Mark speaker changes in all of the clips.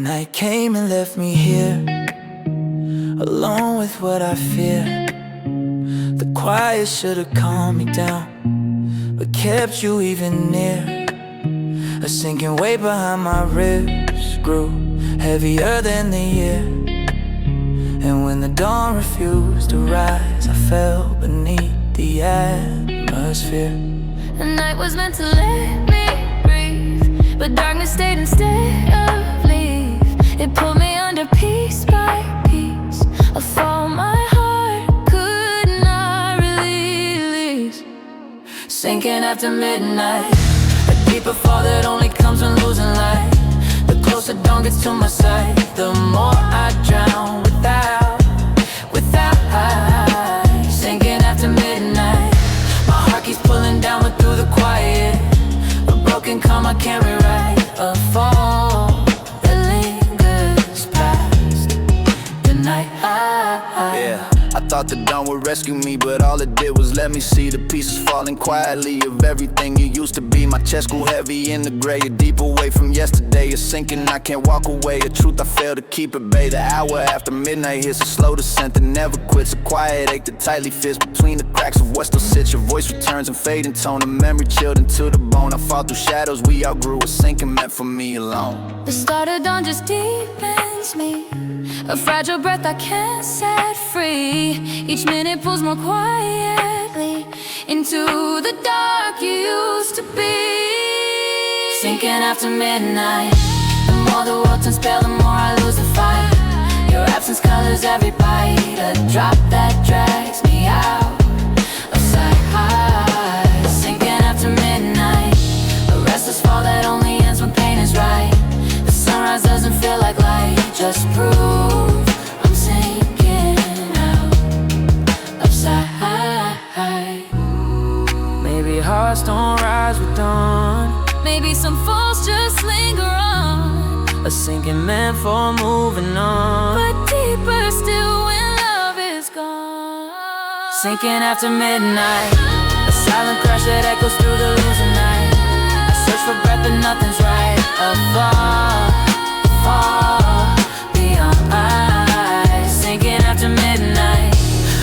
Speaker 1: night came and left me here, alone with what I fear. The quiet should've calmed me down, but kept you even near. A sinking weight behind my ribs grew heavier than the year. And when the dawn refused to rise, I fell beneath the atmosphere.
Speaker 2: The night was meant to let me breathe, but darkness stayed instead of leave. It pulled me under piece by piece, a fall my heart could not release. Sinking after midnight, a deeper fall that only comes when losing light. The closer dawn gets to my sight, the more I drown without. Sinking after midnight, my heart keeps pulling downward through the quiet. A broken calm I can't rewrite, a fall that lingers past the night.
Speaker 1: Yeah, I thought the dawn would rescue me, but all it did was let me see the pieces falling quietly of everything you used to be. My chest grew heavy in the gray, a deep away from yesterday. It's sinking, I can't walk away, a truth I fail to keep at bay. The hour after midnight hits a slow descent that never quits. A quiet ache that tightly fits between the cracks of what still sits. Your voice returns in fading tone, a memory chilled into the bone. I fall through shadows we outgrew, a sinking meant for me alone.
Speaker 2: The start of dawn just deepens me, a fragile breath I can't set free. Each minute pulls more quietly into the dark you used to be. Sinking after midnight, the more the world turns pale, the more I lose the fight. Your absence colors every bite, a drop that drags me out of sight. Sinking after midnight, a restless fall that only ends when pain is right. The sunrise doesn't feel like light, just proof I'm sinking out of sight.
Speaker 1: Maybe hearts don't rise with dawn,
Speaker 2: maybe some falls just linger on,
Speaker 1: a sinking meant for moving on.
Speaker 2: but deeper still when love is gone.
Speaker 1: Sinking after midnight, a silent crash that echoes through the losing night. I search for breath but nothing's right. A fall beyond eyes. Sinking after midnight,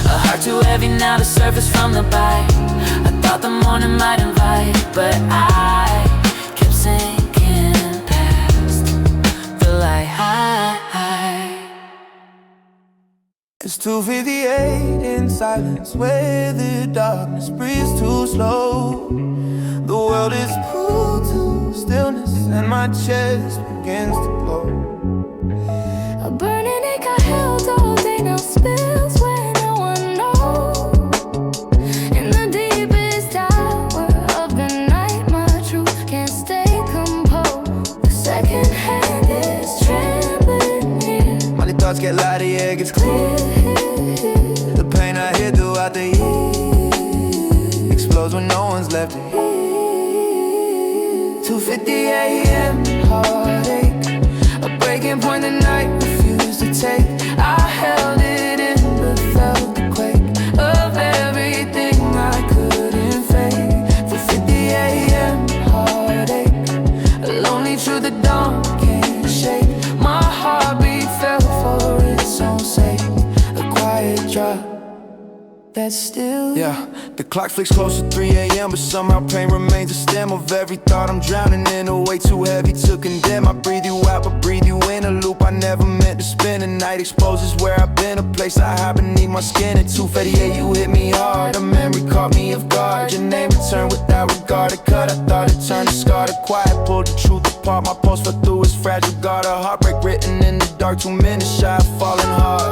Speaker 1: a heart too heavy now to surface from the bite. I thought the morning might invite, but I kept sinking past the light. It's 2:58 in silence, where the darkness breathes too slow. The world is pulled to stillness, and my chest begins to glow.
Speaker 2: A burning ache I held all day now spills where no one knows. In the deepest hour of the night, my truth can't stay composed. The second hand is trembling here.
Speaker 1: Money thoughts get louder, yeah, it gets clear. The pain I hear throughout the year explodes when no one's left to hear. 2:50 a.m. heartache, a breaking point the night refused to take. I held it in but felt the quake of everything I couldn't fake. 4:50 a.m. heartache, a lonely truth the dawn can't shake. My heartbeat fell for its own sake, a quiet drop that's still. Yeah, the clock flicks close to 3 a.m. but somehow pain remains the stem of every thought. I'm drowning in a way too heavy to condemn. I breathe you out but breathe you in, a loop I never meant to spin. The night exposes where I've been, a place I hide beneath my skin. At 2:38 you hit me hard, a memory caught me off guard. Your name returned without regard, a cut I thought it turned to scar. The quiet pulled the truth apart, my pulse fell through its fragile guard. A heartbreak written in the dark, 2 minutes shy of falling hard.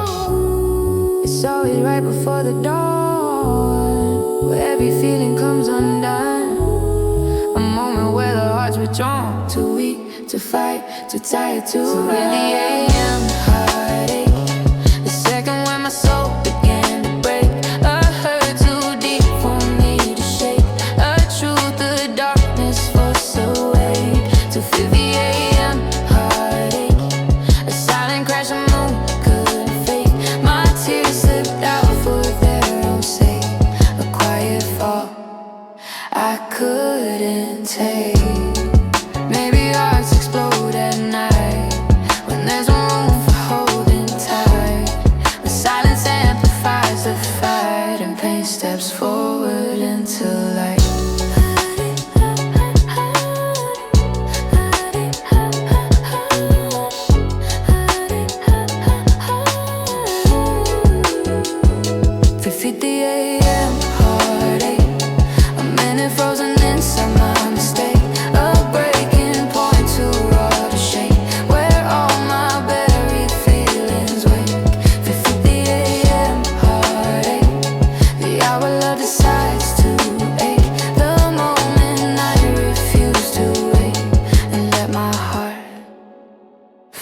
Speaker 2: It's always right before the dawn, where every feeling comes undone. A moment where the heart's withdrawn, too weak to fight, too tired to run. The a.m. heartache, the second when my soul began to break. A hurt too deep for me to shake, a truth the darkness forced away. 2:50 a.m. heartache, a silent crash a moon couldn't fake. My tears slipped out for their own sake, a quiet fall I couldn't take. Maybe hearts explode at night when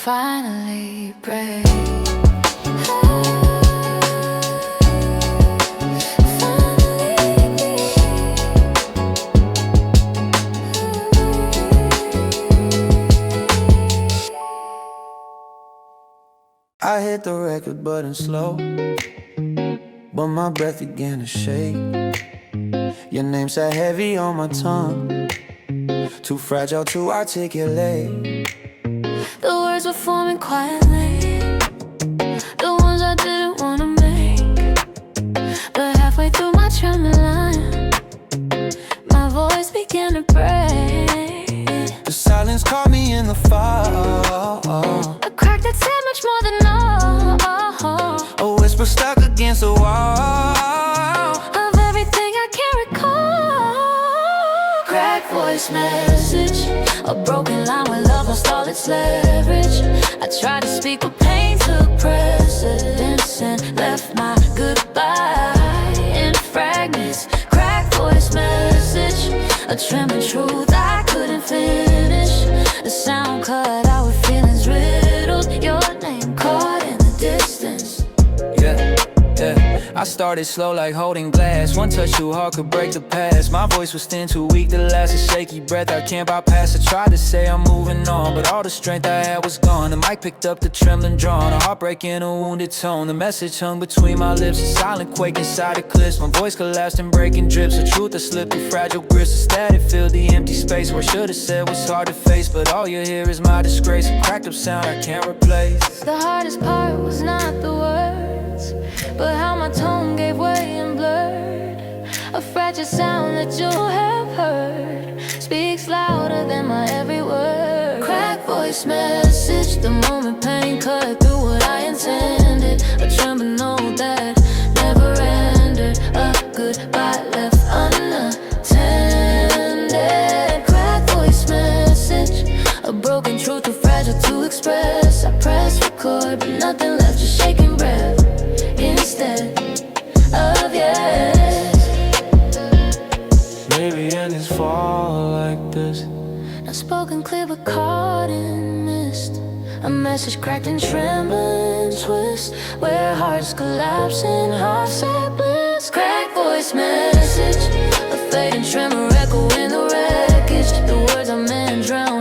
Speaker 2: finally break.
Speaker 1: I hit the record button slow, but my breath began to shake. Your name sat heavy on my tongue, too fragile to articulate.
Speaker 2: The words were forming quietly, the ones I didn't wanna make. But halfway through my trembling line, my voice began to break.
Speaker 1: The silence caught me in the fall,
Speaker 2: a crack that said much more than all.
Speaker 1: a whisper stuck against the wall
Speaker 2: Of everything I can't recall. Cracked voice message, a broken line where love lost all its leverage. I tried to speak but pain took precedence and left my goodbye in fragments. Cracked voice message, a trembling truth I couldn't finish. The sound cut out with feelings riddled. Your name caught in the distance.
Speaker 1: Yeah. I started slow like holding glass. One touch too hard could break the past. My voice was thin, too weak to last. A shaky breath I can't bypass. I tried to say I'm moving on, but all the strength I had was gone. The mic picked up the trembling drawn, a heartbreak in a wounded tone. The message hung between my lips, a silent quake inside the cliffs. My voice collapsed in breaking drips. The truth that slipped through fragile grips. The static filled the empty space where I should have said was hard to face, but all you hear is my disgrace. A cracked up sound I can't replace.
Speaker 2: The hardest part was not the words, but how my tone gave way and blurred. A fragile sound that you have heard speaks louder than my every word. Cracked voice message, the moment pain cut through what I intended. A trembling note that never ended, a goodbye left unattended. Cracked voice message, a broken truth too fragile to express. I pressed record, but nothing left, just shaking breath instead of yes.
Speaker 1: Maybe endings fall like this.
Speaker 2: Not spoken clear but caught in mist. A message cracked and trembling twist, where hearts collapse in half-sad bliss. Cracked voice message, a fading tremor echo in the wreckage. The words I meant drown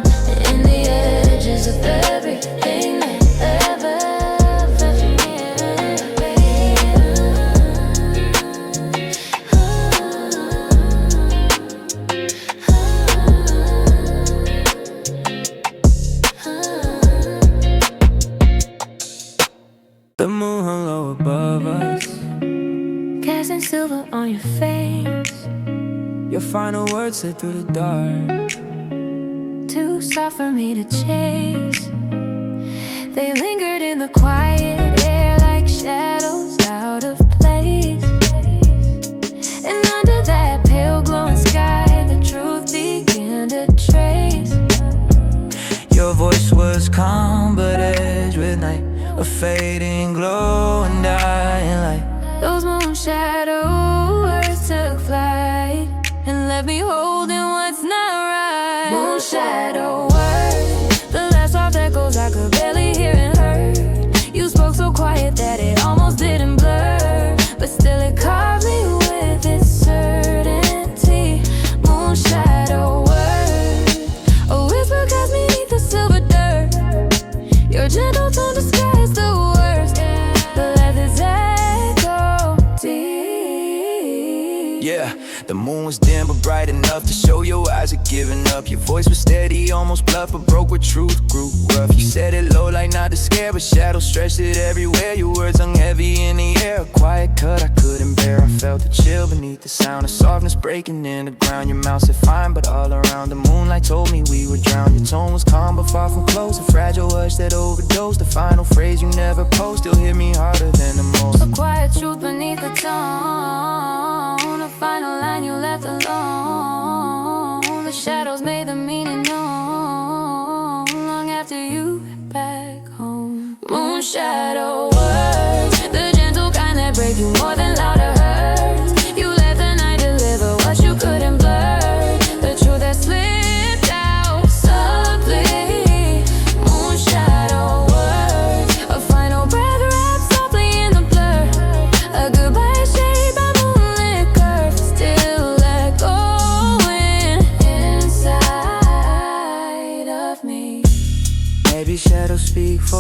Speaker 2: in the edges of everything that ever left me.
Speaker 1: The moon hung low above us,
Speaker 2: Casting silver on your face,
Speaker 1: your final words slid through the dark.
Speaker 2: too soft for me to chase. They lingered in the quiet air like shadows out of place. And under that pale glowing sky, the truth began to trace.
Speaker 1: Your voice was calm but edged with night, a fading glow and dying light.
Speaker 2: Those moon shadow words took flight and left me holding what's not right. Moon shadow words, the last soft echoes I could barely hear and heard. You spoke so quiet that it almost didn't blur, but still it caught me with its certainty. Moon shadow words, a whisper cast me beneath the silver dirt. Your gentle tone disguised the worst, but let this echo deep.
Speaker 1: Yeah, the moon was dim but bright enough to show your eyes had given up. Your voice was steady, almost bluff, but broke where truth grew rough. You said it low like not to scare, but shadows stretched it everywhere. Your words hung heavy in the air, a quiet cut I couldn't bear. I felt the chill beneath the sound of softness breaking in the ground. Your mouth said fine, but all around the moonlight told me we were drowned. Your tone was calm but far from close, a fragile hush that overdosed. The final phrase you never post still hit me harder than the most.
Speaker 2: A quiet truth beneath the tone, a final line you left alone. The shadows made the meaning known long after you went back home. Moon shadow words, the gentle kind that break you more than louder hurts. You let the night deliver what you couldn't blur, the truth that slipped out softly. Moon shadow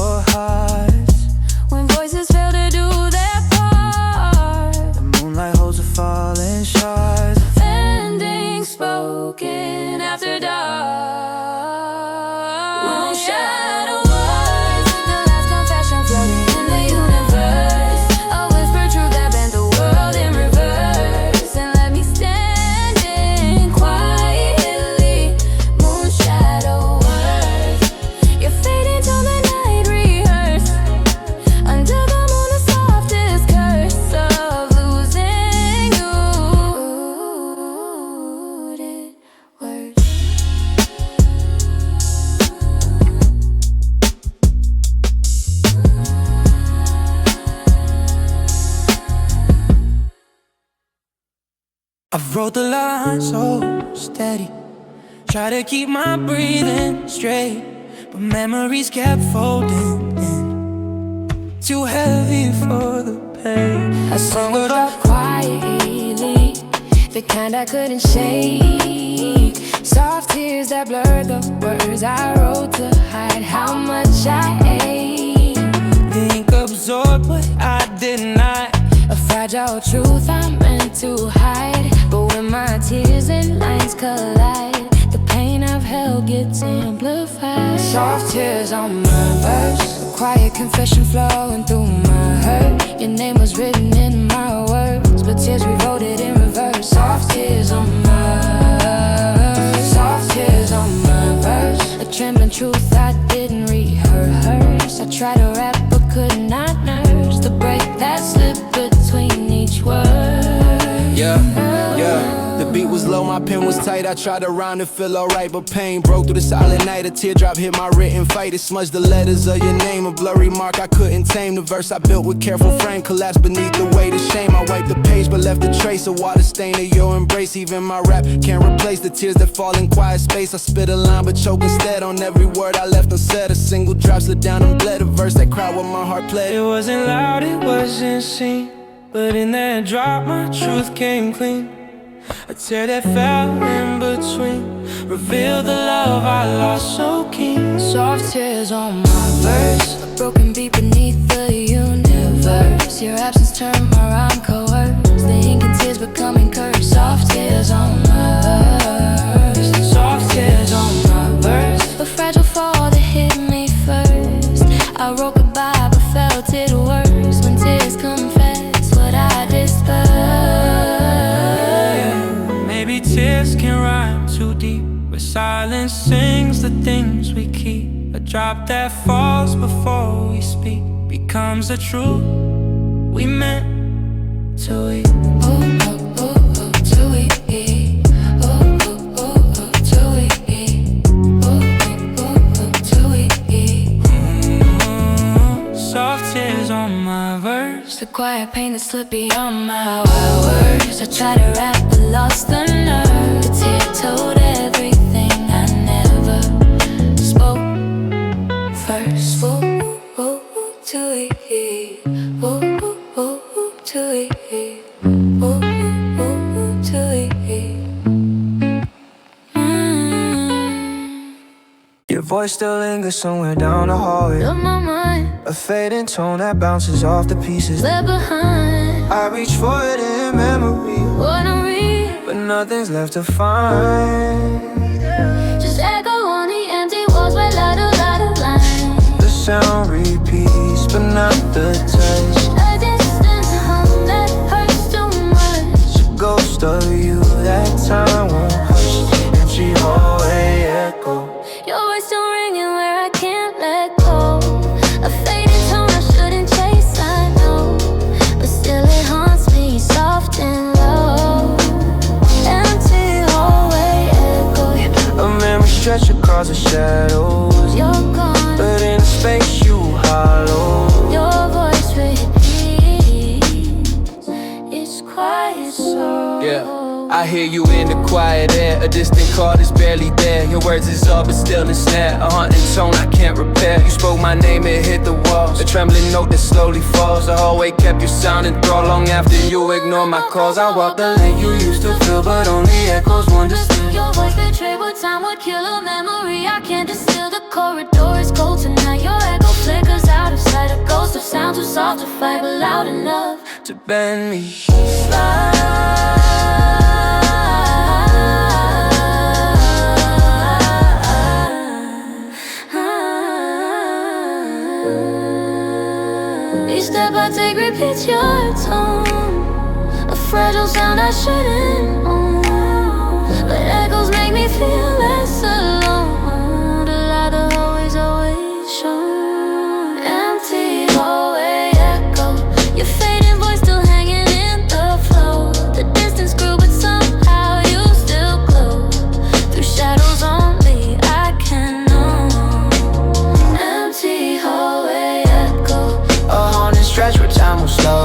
Speaker 1: your hearts.
Speaker 2: When voices fail to do their part,
Speaker 1: The moonlight holds a falling shards.
Speaker 2: ending spoken after dark. Moon shadow words, the last confession floating in the universe. A whisper truth that bent the world in reverse and let me standing quietly. Moon shadow words, you're fading till the night rehearse. Under the moon, the softest curse of losing you. Did words.
Speaker 1: I wrote the line so steady, try to keep my breathing straight, but memories kept folding in, too heavy for the pain.
Speaker 2: I snuggled up quietly, the kind I couldn't shake. Soft tears that blurred the words I wrote to hide how much I ate.
Speaker 1: The ink absorbed what I did not.
Speaker 2: A fragile truth I meant to hide, but when my tears and lines collide, the pain I've held gets amplified. Soft tears on my verse, a quiet confession flowing through my hurt. Your name was written in my words, but tears rewrote it in reverse. Soft tears on my verse, soft tears on my verse. A trembling truth I didn't rehearse. I tried to rap but could not nurse the break that slipped between each word.
Speaker 1: Yeah. The beat was low, my pen was tight. I tried to rhyme to feel alright, but pain broke through the silent night. A teardrop hit my written fight. It smudged the letters of your name, a blurry mark I couldn't tame. The verse I built with careful frame collapsed beneath the weight of shame. I wiped the page but left a trace, a water stain of your embrace. Even my rap can't replace the tears that fall in quiet space. I spit a line but choke instead on every word I left unsaid. A single drop slid down and bled, a verse that cried what my heart pled. It wasn't loud, it wasn't seen, but in that drop my truth came clean. A tear that fell in between revealed the love I lost so keen.
Speaker 2: Soft tears on my verse, a broken beat beneath the universe. Your absence turned my rhyme coerced, the ink and tears becoming cursed. Soft tears on my verse,
Speaker 1: Soft tears on my verse.
Speaker 2: a fragile fall that hit me first. I wrote goodbye but felt it worse when tears confess what I dispersed.
Speaker 1: Maybe tears can rhyme too deep, but silence sings the things we keep. A drop that falls before we speak becomes the truth we meant to eat.
Speaker 2: Oh, oh, oh, oh, to eat. Oh, oh, oh, oh, to eat. Oh, oh, oh, oh, to eat.
Speaker 1: Soft tears on my verse.
Speaker 2: The quiet pain that slipped beyond my wild words. I tried to rap but lost the nerve. The tear told everything I never spoke first. Oh, oh, oh, to eat. Oh, oh, oh, oh, to eat. Oh, oh, oh, oh, to eat.
Speaker 1: Your voice still lingers somewhere down the hallway,
Speaker 2: On my mind,
Speaker 1: a fading tone that bounces off the pieces.
Speaker 2: left behind.
Speaker 1: I reach for it in memory,
Speaker 2: Wanna read,
Speaker 1: but nothing's left to find.
Speaker 2: just echo on the empty walls where louder lines.
Speaker 1: The sound repeats, but not the touch.
Speaker 2: A distant hum that hurts too much.
Speaker 1: A ghost of you that time won't hush. Empty hallway echo.
Speaker 2: Your voice still ringing where I can't let go. A fading tone I shouldn't chase, I know, but still it haunts me soft and low. Empty hallway echo.
Speaker 1: A memory stretch across the shadows,
Speaker 2: You're gone,
Speaker 1: but in space you hollow.
Speaker 2: your voice repeats. It's quiet so.
Speaker 3: Yeah, I hear you in the quiet air. A distant call is barely there. Your words is all but still a snare. A haunting tone I can't repair. You spoke my name, it hit the walls. A trembling note that slowly falls. The hallway kept you sound enthralled long after you ignored my calls. I walked the lane you used to feel, but only echoes understood.
Speaker 2: Your voice betrayed what time would kill a memory. I can't distill, the corridor is cold tonight. Your echo flickers fight but loud enough
Speaker 3: to bend me.
Speaker 2: Each step I take repeats your tone, a fragile sound I shouldn't own, but echoes make me feel less alone. The light that always shone. Empty hallway echo, your fading voice still hanging in the flow. The distance grew but somehow you still glow. Through shadows only I can know. Empty hallway echo,
Speaker 3: A haunted stretch where time will slow.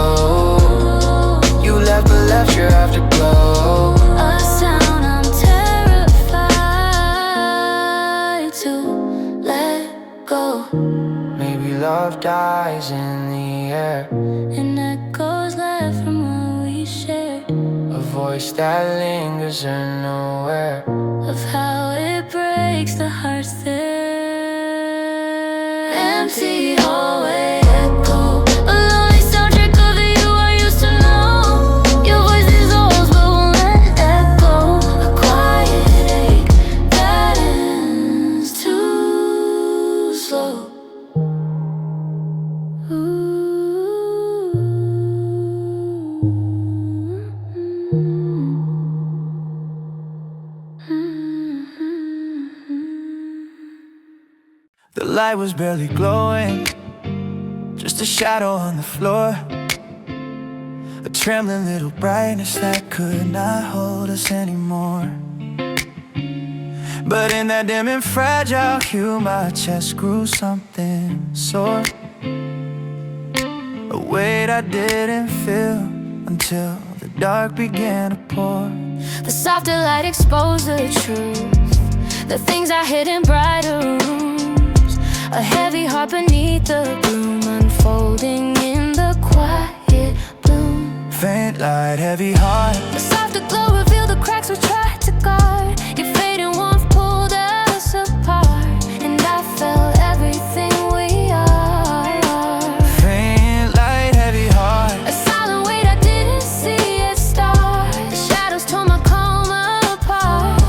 Speaker 3: You left but left your afterglow.
Speaker 2: a sound I'm terrified to let go.
Speaker 3: Maybe love dies in the air.
Speaker 2: And echoes left from what we shared,
Speaker 3: A voice that lingers unaware.
Speaker 2: of how it breaks the hearts there. Empty hallway echo, a lonely soundtrack of the you I used to know. Your voice dissolves but won't let echo. A quiet ache that ends too slow.
Speaker 3: The light was barely glowing, just a shadow on the floor. A trembling little brightness that could not hold us anymore. But in that dim and fragile hue, my chest grew something sore. A weight I didn't feel until the dark began to pour.
Speaker 2: The softer light exposed the truth, the things I hid in brighter rooms. A heavy heart beneath the gloom, unfolding in the quiet bloom.
Speaker 3: Faint light, heavy heart.
Speaker 2: The softer glow revealed the cracks we tried to guard. Your fading warmth pulled us apart, and I felt everything we are.
Speaker 3: Faint light, heavy heart.
Speaker 2: A silent weight I didn't see it start. The shadows tore my calm apart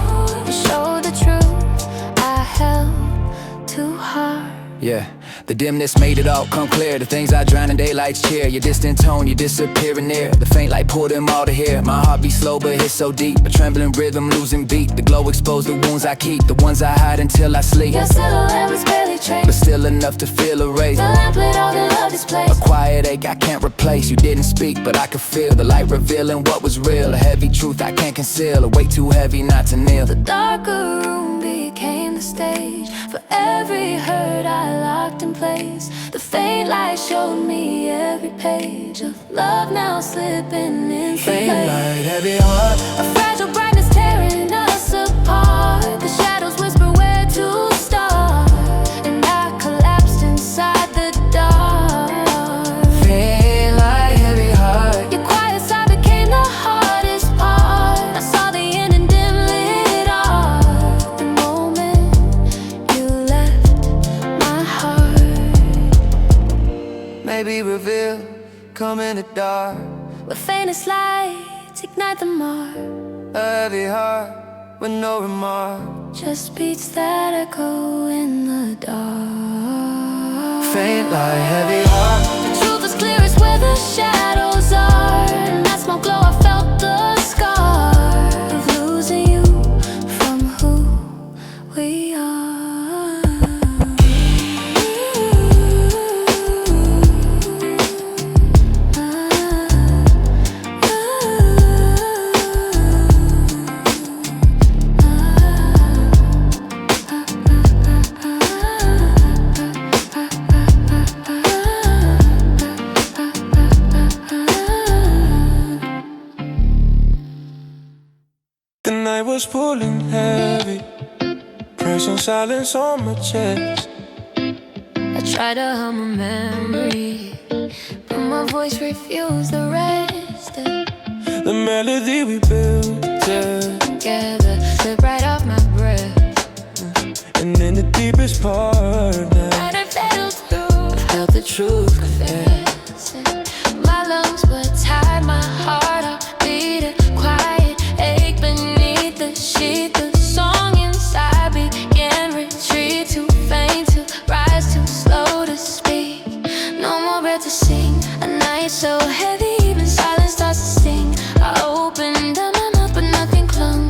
Speaker 2: and showed the truth I held too hard.
Speaker 3: Yeah, the dimness made it all come clear. The things I drown in daylight's cheer. Your distant tone, you disappearing near. The faint light pulled them all to here. My heart beats slow but hits so deep. A trembling rhythm, losing beat. The glow exposed the wounds I keep, the ones I hide until I sleep.
Speaker 2: Your silhouette was barely traced,
Speaker 3: But still enough to feel erased.
Speaker 2: the lamp lit all the love displays.
Speaker 3: A quiet ache I can't replace. You didn't speak, but I could feel the light revealing what was real. A heavy truth I can't conceal. A weight too heavy not to kneel.
Speaker 2: The darker room became the stage for every hurt I locked in place. The faint light showed me every page of love now slipping into
Speaker 3: Faint
Speaker 2: place.
Speaker 3: light, heavy heart.
Speaker 2: A fragile brightness tearing us apart. The shadows whisper where to start, and I collapsed inside the dark.
Speaker 3: Faint light, heavy heart.
Speaker 2: Your quiet side became the hardest part. I saw the end and dimly lit up the moment you left my heart.
Speaker 3: Maybe reveal, come in the dark.
Speaker 2: With faintest lights ignite the mark.
Speaker 3: A heavy heart with no remorse.
Speaker 2: Just beats that echo in the dark.
Speaker 3: Faint light, heavy heart.
Speaker 2: The truth is clearest where the shadows are. In that small glow I felt the scar of losing you from who we are.
Speaker 4: The night was pulling heavy, pressing silence on my chest.
Speaker 2: I tried to hum a memory, but my voice refused the rest.
Speaker 4: The melody we built
Speaker 2: Together, slip right off my breath.
Speaker 4: and in the deepest part now,
Speaker 2: And I fell through. I felt the truth confess. listen. My lungs were tired, my heart up, beating quiet, ache beneath the sheet. The song inside began retreat, too faint to rise, too slow to speak. No more breath to sing, a night so heavy, even silence starts to sting. I opened up my mouth, but nothing clung,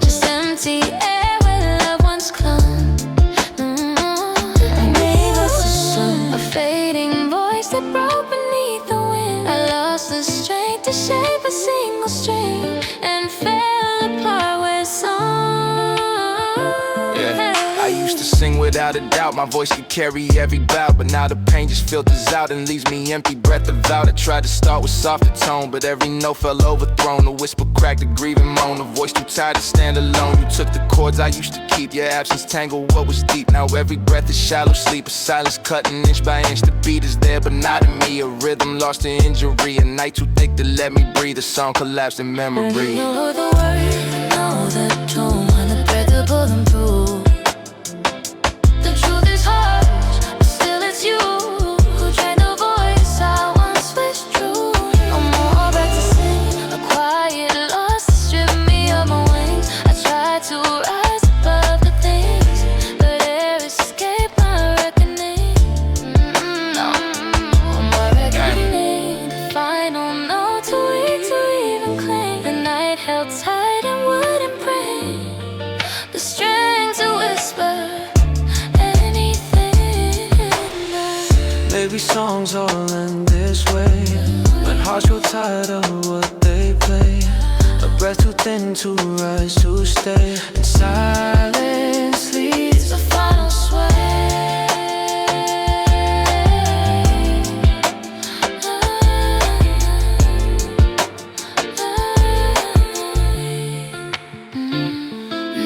Speaker 2: just empty air where loved ones clung. Maybe it's the sun, a fading voice that broke beneath the wind. I lost the strength to shape a single string and fell apart with song.
Speaker 3: I used to sing without a doubt, my voice could carry every bout. But now the pain just filters out and leaves me empty, breath of out. I tried to start with softer tone, but every note fell overthrown. A whisper cracked, a grieving moan, a voice too tired to stand alone. You took the chords I used to keep, your absence tangled what was deep. Now every breath is shallow sleep, a silence cutting inch by inch. The beat is there but not in me, a rhythm lost to injury. A night too thick to let me breathe, a song collapsed in memory.
Speaker 2: I know the words, I know the tone, and the thread to pull them through. The truth is harsh, but still it's you who drained the voice I once wished true. No more breath to sing, a quiet loss to strip me of my wings. I tried to rise above the things, but air escaped my reckoning. My reckoning, the final note too weak to even claim. The night held tight and wouldn't break, the strength to whisper anything.
Speaker 4: Maybe songs all end this way, when hearts grow tired of what they play. A breath too thin to rise, to stay. And silence leads
Speaker 2: The final sway.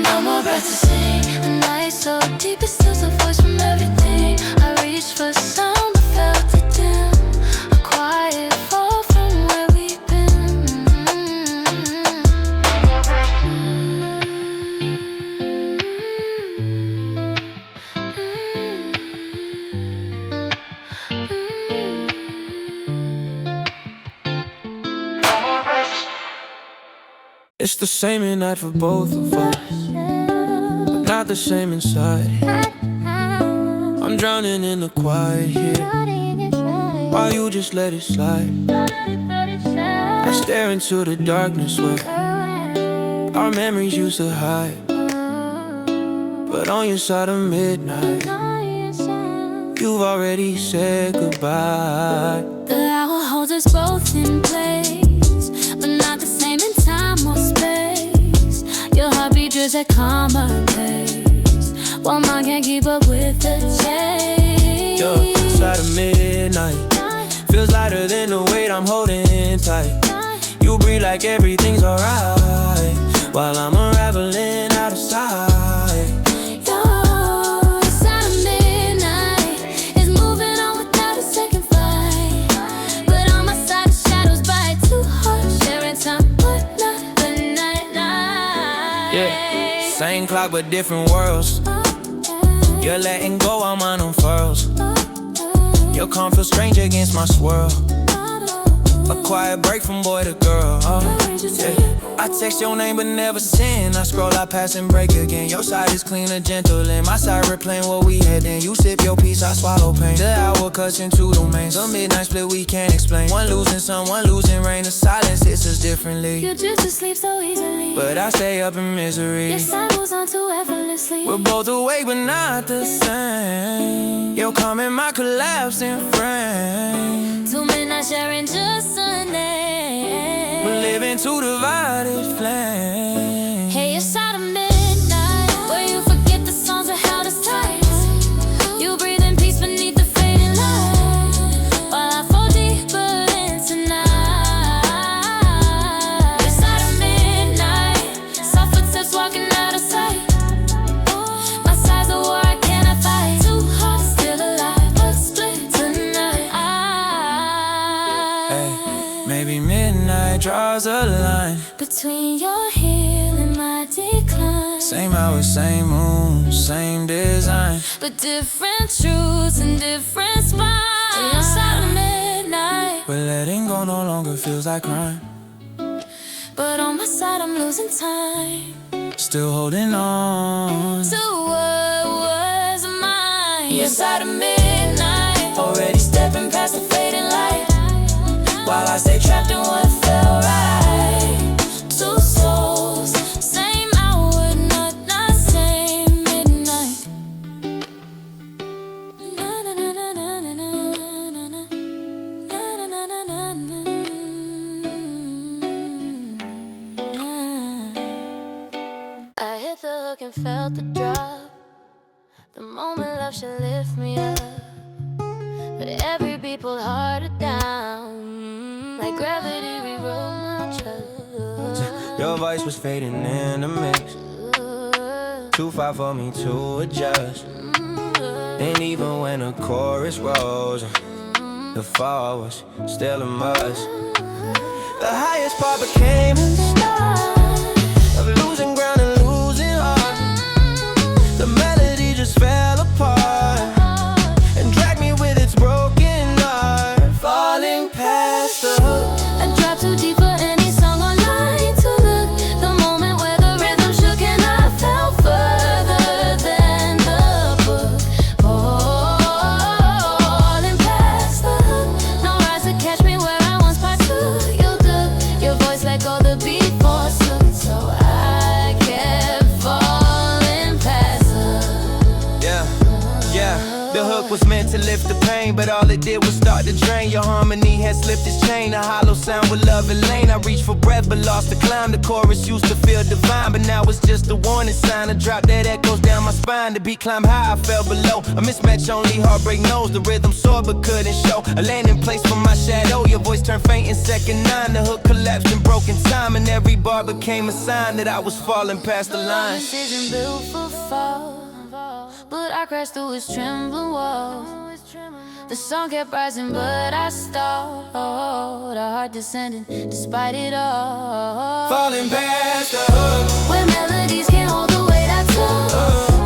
Speaker 2: No more breath to sing, a night so deep it steals the voice from everything. I reached for sound but felt it dim, a quiet fall from where we've been.
Speaker 4: It's the same at night for both of us, but not the same inside. I'm drowning in the quiet here, while you just let it slide. I stare into the darkness where our memories used to hide. But on your side of midnight, you've already said goodbye.
Speaker 2: The hour holds us both in place, but not the same in time or space. Your heartbeat drifts at calmer pace, while mine can't keep up with the chase.
Speaker 4: Your side of midnight feels lighter than the weight I'm holding tight. You breathe like everything's alright, while I'm unraveling out of sight.
Speaker 2: Your side of midnight is moving on without a second fight, but on my side the shadows bite too hard, sharing time but not the night.
Speaker 4: Yeah, same clock but different worlds. You're letting go while mine unfurls. Your calm feels strange against my swirl, a quiet break from boy to girl. Yeah. I text your name but never send. I scroll, I pass and break again. Your side is clean and gentle, and my side replaying what we had then. You sip your piece, I swallow pain. The hour cuts into domains, a midnight split we can't explain. One losing sun, one losing rain. The silence hits us differently.
Speaker 2: You drift to sleep so easily,
Speaker 4: but I stay up in misery.
Speaker 2: your side moves on too effortlessly.
Speaker 4: We're both awake but not the same. You're calming my collapsing frame.
Speaker 2: 2 midnight sharing just a name.
Speaker 4: We're living two divided flames.
Speaker 2: Hey, it's out of midnight, where you forget the songs that held us tight. You breathe in peace beneath the fading light, while I fall deeper into night. It's out of midnight, soft footsteps walking out of sight. My side's a war I cannot fight. Two hearts still alive, but split tonight.
Speaker 4: Hey, maybe midnight draws a line
Speaker 2: Between your heel and my decline,
Speaker 4: same hour, same moon, same design,
Speaker 2: but different truths and different spines. On your side of midnight,
Speaker 4: it feels like crime.
Speaker 2: But on my side I'm losing time,
Speaker 4: Still holding on
Speaker 2: to what was mine. Your side of midnight, already stepping past the fading light, while I stay trapped in what felt right. Two souls, same hour, not same midnight. I hit the hook and felt the drop, the moment love should lift me up. But every beat pulled harder down, like gravity rewrote my trust.
Speaker 4: Your voice was fading in the mix, too far for me to adjust. And even when the chorus rose, the fall was still a must. The highest part became the start of losing ground and losing heart. The melody just fell apart and dragged me with its broken heart. Falling past the hook,
Speaker 2: I dropped too deep for any song online to look. The moment where the rhythm shook and I fell further than the book. Falling past the hook, no rise to catch me where I once partook. Your voice let go, the beat forsook, so I kept falling past the hook.
Speaker 4: yeah. The hook was meant to lift the pain, but all it did was start to drain. Your harmony had slipped its chain, a hollow sound with love and lane. I reached for breath but lost the climb. The chorus used to feel divine, but now it's just a warning sign. A drop that echoes down my spine. The beat climbed high, I fell below. A mismatch only heartbreak knows. The rhythm soared but couldn't show a landing place for my shadow. Your voice turned faint in second nine. The hook collapsed in broken time, and every bar became a sign that I was falling past the line.
Speaker 2: This isn't built for fall, but I crashed through its trembling walls. The song kept rising, but I stalled. The heart descending despite it all.
Speaker 4: Falling past the hook,
Speaker 2: Where melodies can't hold the weight I took.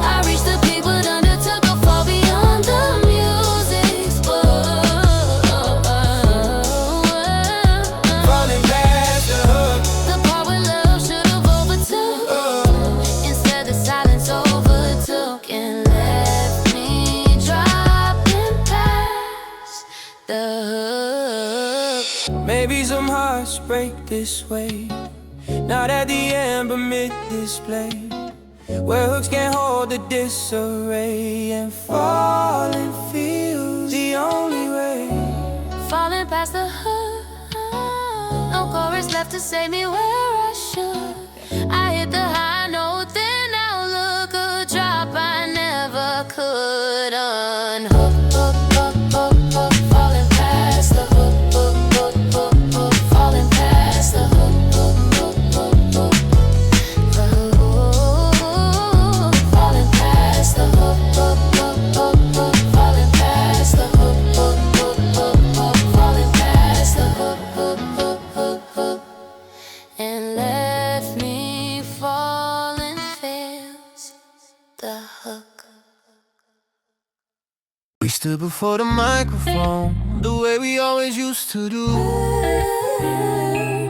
Speaker 2: I reached the peak, but undertook a fall beyond the music's book.
Speaker 4: falling past the hook.
Speaker 2: The part where love should have overtook, instead the silence overtook and left me dropping past the hook.
Speaker 4: Maybe some hearts break this way, not at the end but mid-display, where hooks can't hold the disarray, and falling feels the only way.
Speaker 2: Falling past the hook, no chorus left to save me where I should. I hit the high note, then outlook a drop I never could unhook. Falling past the hook, falling past the hook, falling past the hook, falling past the hook, falling past the hook, and left me falling past the hook.
Speaker 4: We stood before the microphone the way we always used to do,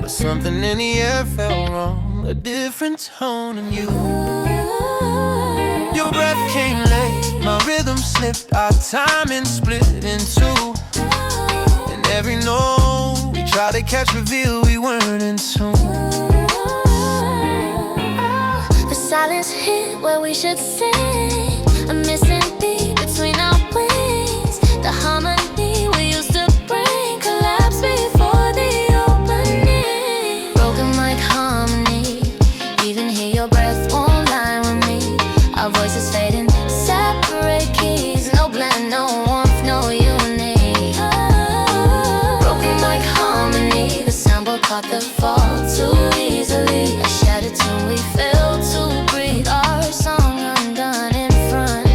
Speaker 4: but something in the air felt wrong, a different tone in you. Your breath came late, my rhythm slipped, our timing split in two, and every note we tried to catch revealed we weren't in tune.
Speaker 2: The silence hit where we should sing, a missing beat between our wings. The harmony we used to bring collapsed before the opening. Broken like harmony, even hear your breath won't line with me. Our voices fading, separate keys, no blend, no warmth, no unity. Broken like harmony, the sample caught the fall too easily. A shattered tune we failed to breathe, our song undone in front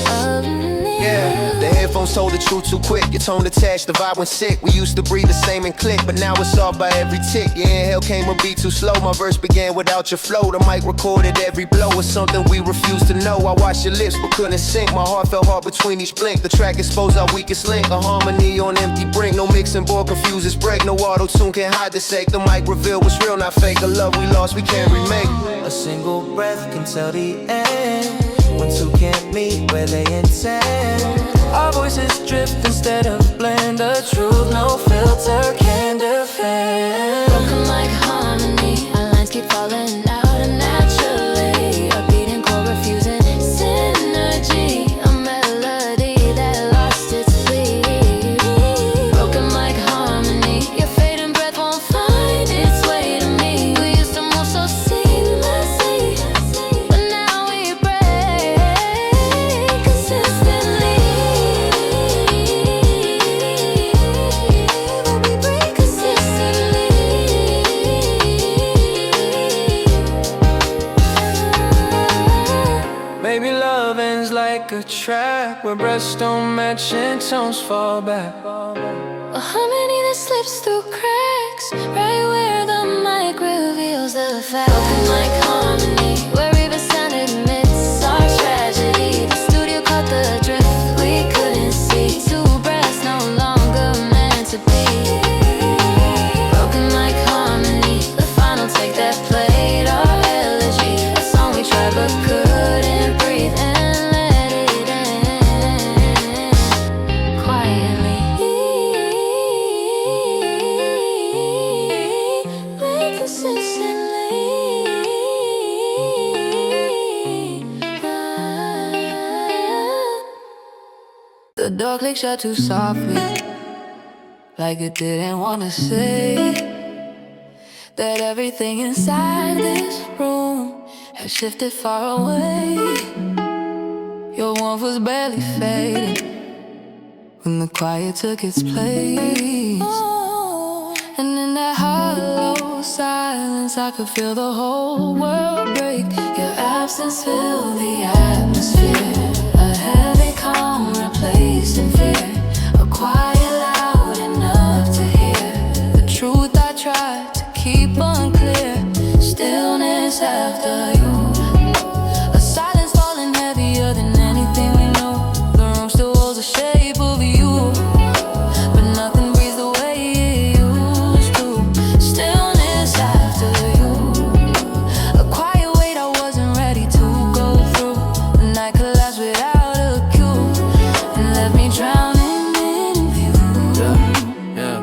Speaker 2: of me.
Speaker 4: Yeah, the headphones
Speaker 3: just told the truth too quick. Your tone detached, the vibe went sick. We used to breathe the same and click, but now it's off by every tick. Your inhale came a beat too slow. My verse began without your flow. The mic recorded every blow. It's something we refuse to know. I watched your lips but couldn't sync. My heart felt hard between each blink. The track exposed our weakest link. A harmony on empty brink. No mixing board confuses break. No auto-tune can hide the sake. The mic reveal what's real, not fake. A love we lost, we can't remake.
Speaker 4: A single breath can tell the end. When two can't meet where they intend. Our voices drift instead of blend. The truth, no filter can defend.
Speaker 2: Broken like harmony, our lines keep falling out unnaturally. A beating chord refusing synergy. A melody that lost its beat. Broken like harmony, your fading breath won't find its way to me. We used to move so seamlessly, but now we break consistently. But we break consistently.
Speaker 4: Maybe love ends like a track where breaths don't match and tones fall back.
Speaker 2: A harmony that slips through cracks, right where the mic reveals the fact. Broken like harmony, where even sound admits our tragedy. The studio caught the drift, we couldn't see. Two breaths no longer meant to be. Broken like harmony, the final take that played our elegy. A song we tried but couldn't breathe and let it end quietly. Break consistently. The door clicked shut too softly, like it didn't wanna say that everything inside this room had shifted far away. Your warmth was barely fading when the quiet took its place. And in that hollow silence, I could feel the whole world break. Your absence filled the atmosphere. A heavy calm replaced in fear. A quiet loud enough to hear the truth I tried to keep unclear. Stillness after you. A silence falling heavier than anything we knew. The room still holds the shape of you, but nothing breathes the way it used to. Stillness after you. A quiet weight I wasn't ready to go through. The night collapsed without a cue and left me drowning in view.
Speaker 5: Yeah.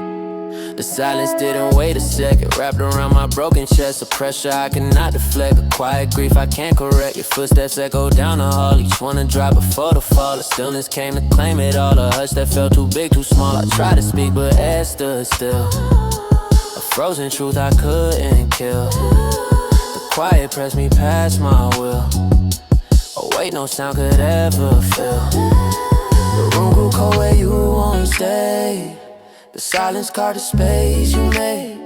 Speaker 5: The silence didn't wait a second. Wrapped around my broken chest. A pressure I cannot deflect. A quiet grief I can't correct. Your footsteps echo down the hall. Each one a drop before the fall. The stillness came to claim it all. A hush that felt too big, too small. I tried to speak but air stood still. A frozen truth I couldn't kill. The quiet pressed me past my will. A weight no sound could ever fill. The room grew cold where you won't stay. The silence carved the space you made.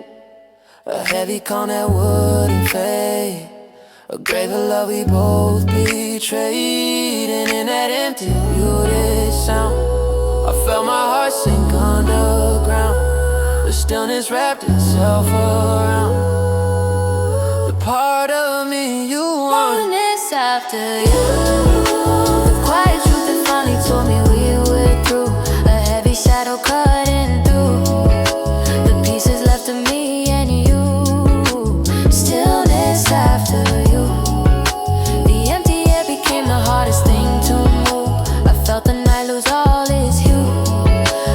Speaker 5: A heavy calm that wouldn't fade. A grave of love we both betrayed. And in that empty, muted sound, I felt my heart sink underground. The stillness wrapped itself around the part of me you want.
Speaker 2: Loneliness after you. The quiet truth that finally told me we were through. A heavy shadow cutting through the pieces left of me and you. Stillness after you. The empty air became the hardest thing to move. I felt the night lose all its hue.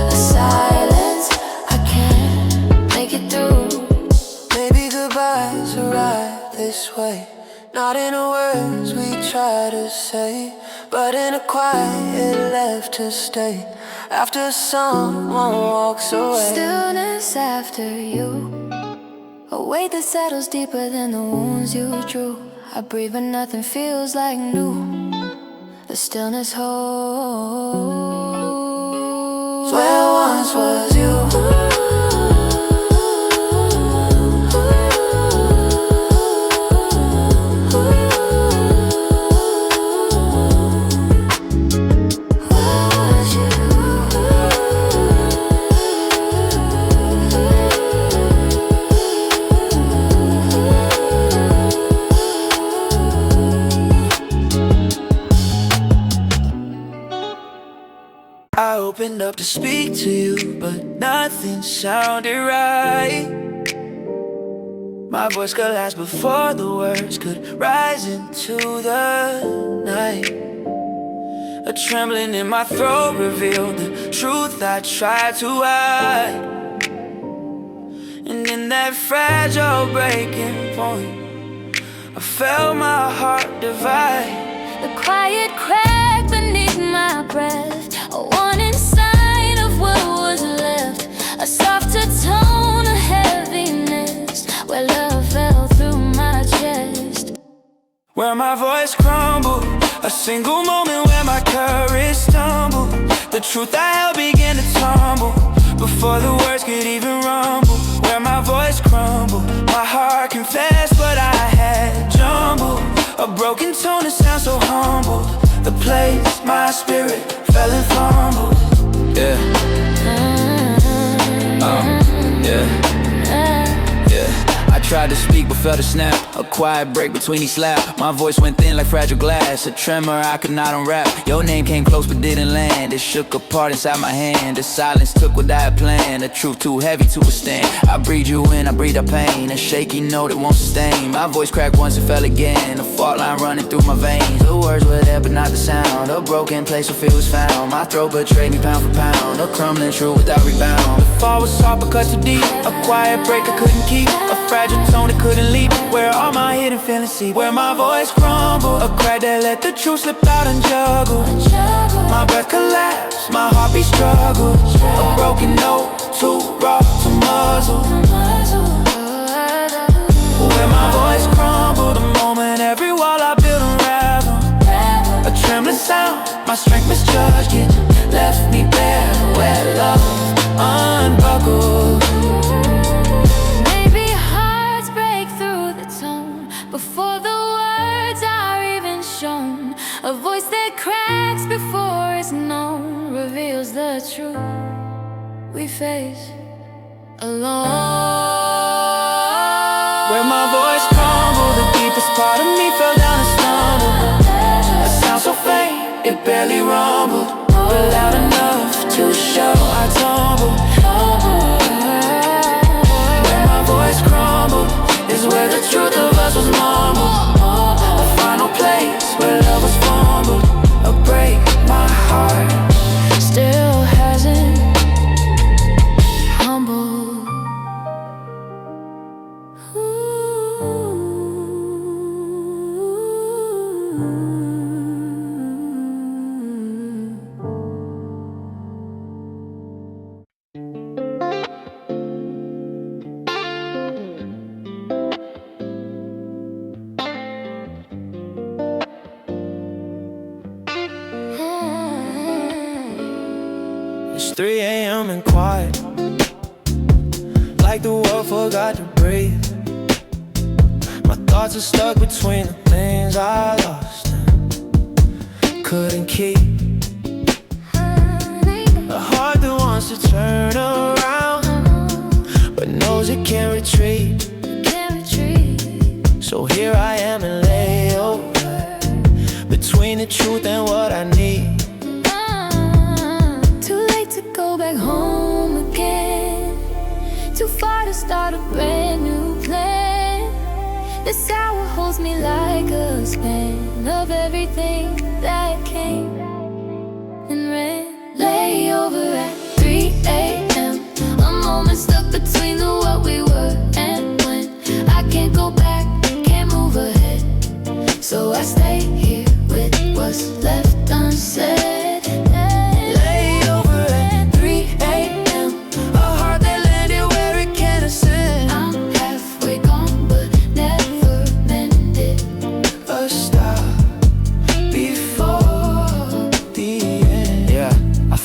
Speaker 2: A silence I can't make it through.
Speaker 4: Maybe goodbyes arrive this way. Not in the words we try to say, but in a quiet left to stay. After someone walks away.
Speaker 2: Stillness after you. A weight that settles deeper than the wounds you drew. I breathe but nothing feels like new. The stillness holds
Speaker 4: Where once was you.
Speaker 2: was you.
Speaker 4: opened up to speak to you, but nothing sounded right. My voice could last before the words could rise into the night. A trembling in my throat revealed the truth I tried to hide. And in that fragile breaking point, I felt my heart divide.
Speaker 2: The quiet crack beneath my breath, a warning sign of what was left. A softer tone of heaviness, where love fell through my chest.
Speaker 4: Where my voice crumbled, a single moment where my courage stumbled. The truth I held began to tumble before the words could even rumble. Where my voice crumbled, my heart confessed what I had jumbled. A broken tone that sounds so humble. The place my spirit fell and fumbled. Yeah.
Speaker 3: I tried to speak but felt a snap, a quiet break between each slap. My voice went thin like fragile glass, a tremor I could not unwrap. Your name came close but didn't land. It shook apart inside my hand. The silence took what I had planned. The truth too heavy to withstand. I breathe you in, I breathe out pain. A shaky note that won't sustain. My voice cracked once and fell again. A fault line running through my veins. The words were there but not the sound. A broken place where fear was found. My throat betrayed me pound for pound. A crumbling truth without rebound.
Speaker 4: The fall was soft but cut too deep. A quiet break I couldn't keep. A fragile tone that couldn't leap. Where all my hidden feelings see. Where my voice crumbled, a crack that let the truth slip out and juggle. My breath collapsed, my heartbeat struggled. A broken note, too raw to muzzle. Where my voice crumbled, the moment every wall I built unraveled. A trembling sound, my strength misjudged it, left me bare. Where love unbuckled.
Speaker 2: Before the words are even shown, a voice that cracks before it's known reveals the truth we face alone.
Speaker 4: Where my voice crumbled, the deepest part of me fell down and stumbled. A sound so faint, it barely rumbled, but loud enough to show I tumbled. Where my voice crumbled is where the truth of us was mumbled. A final place where love was fumbled. A break my heart
Speaker 2: still hasn't humbled.
Speaker 4: It's 3 a.m. and quiet, like the world forgot to breathe. My thoughts are stuck between the things I lost and couldn't keep. A heart that wants to turn around, but knows it can't retreat. So here I am in layover, between the truth and what I need.
Speaker 2: Go back home again, too far to start a brand new plan. This hour holds me like a span of everything that came and ran. Layover at 3 a.m., a moment stuck between the what we were and when. I can't go back, can't move ahead, so I stay here with what's left unsaid.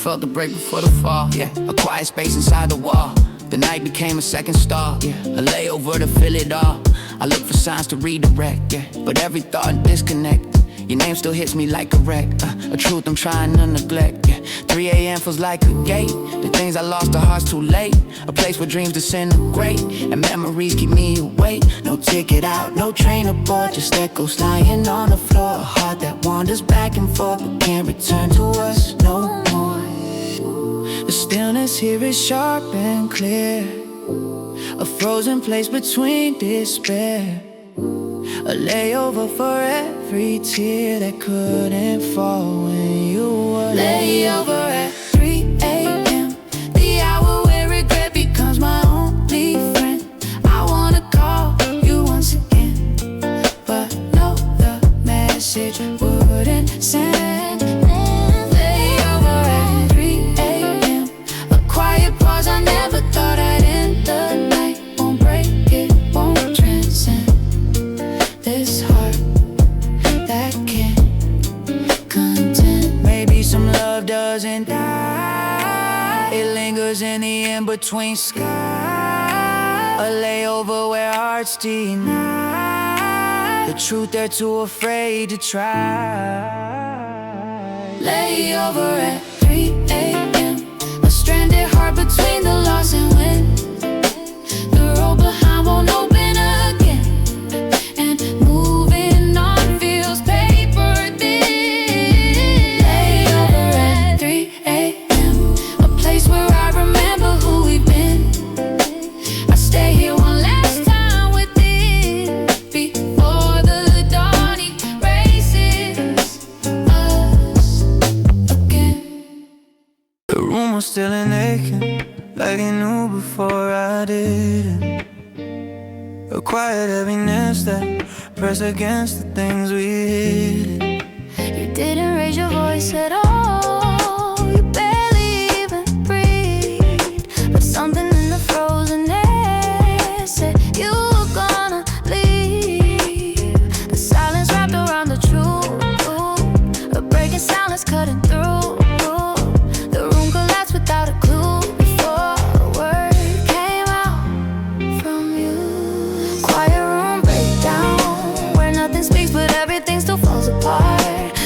Speaker 3: Felt the break before the fall, yeah. A quiet space inside the wall. The night became a second star, yeah. A layover to fill it all. I look for signs to redirect, yeah. But every thought disconnect. Your name still hits me like a wreck, a truth I'm trying to neglect, yeah. 3 a.m. feels like a gate. The things I lost, our hearts too late. A place where dreams disintegrate and memories keep me awake. No ticket out, no train aboard, just echoes lying on the floor. A heart that wanders back and forth but can't return to us no more.
Speaker 1: The stillness here is sharp and clear, a frozen place between despair, a layover for every tear that couldn't fall when you were layover at 3 a.m. The hour where regret becomes my only friend. I wanna call you once again, but no, the message wouldn't send. Layover at 3 a.m. A quiet pause, I never thought I'd end the night. Won't break it, won't transcend this heart that can't content. Maybe some love doesn't die, it lingers in the in-between sky. A layover where hearts deny the truth they're too afraid to try. Layover at 3 a.m. A stranded heart between the loss and win. The road behind won't open again, and moving on feels paper thin. Layover at 3 a.m. A place where I remember who we've been. I stay here one last time within, before the dawn erases us again.
Speaker 4: The room was still an aching, like it knew before I did. A quiet heaviness that pressed against the things we hid.
Speaker 2: You didn't raise your voice at all, you barely even breathed. But something in the frozen air said you were gonna leave. The silence wrapped around the truth, a breaking silence cutting through. The room collapsed without a clue before a word came out from you. Quiet room breakdown, where nothing speaks but everything still falls apart.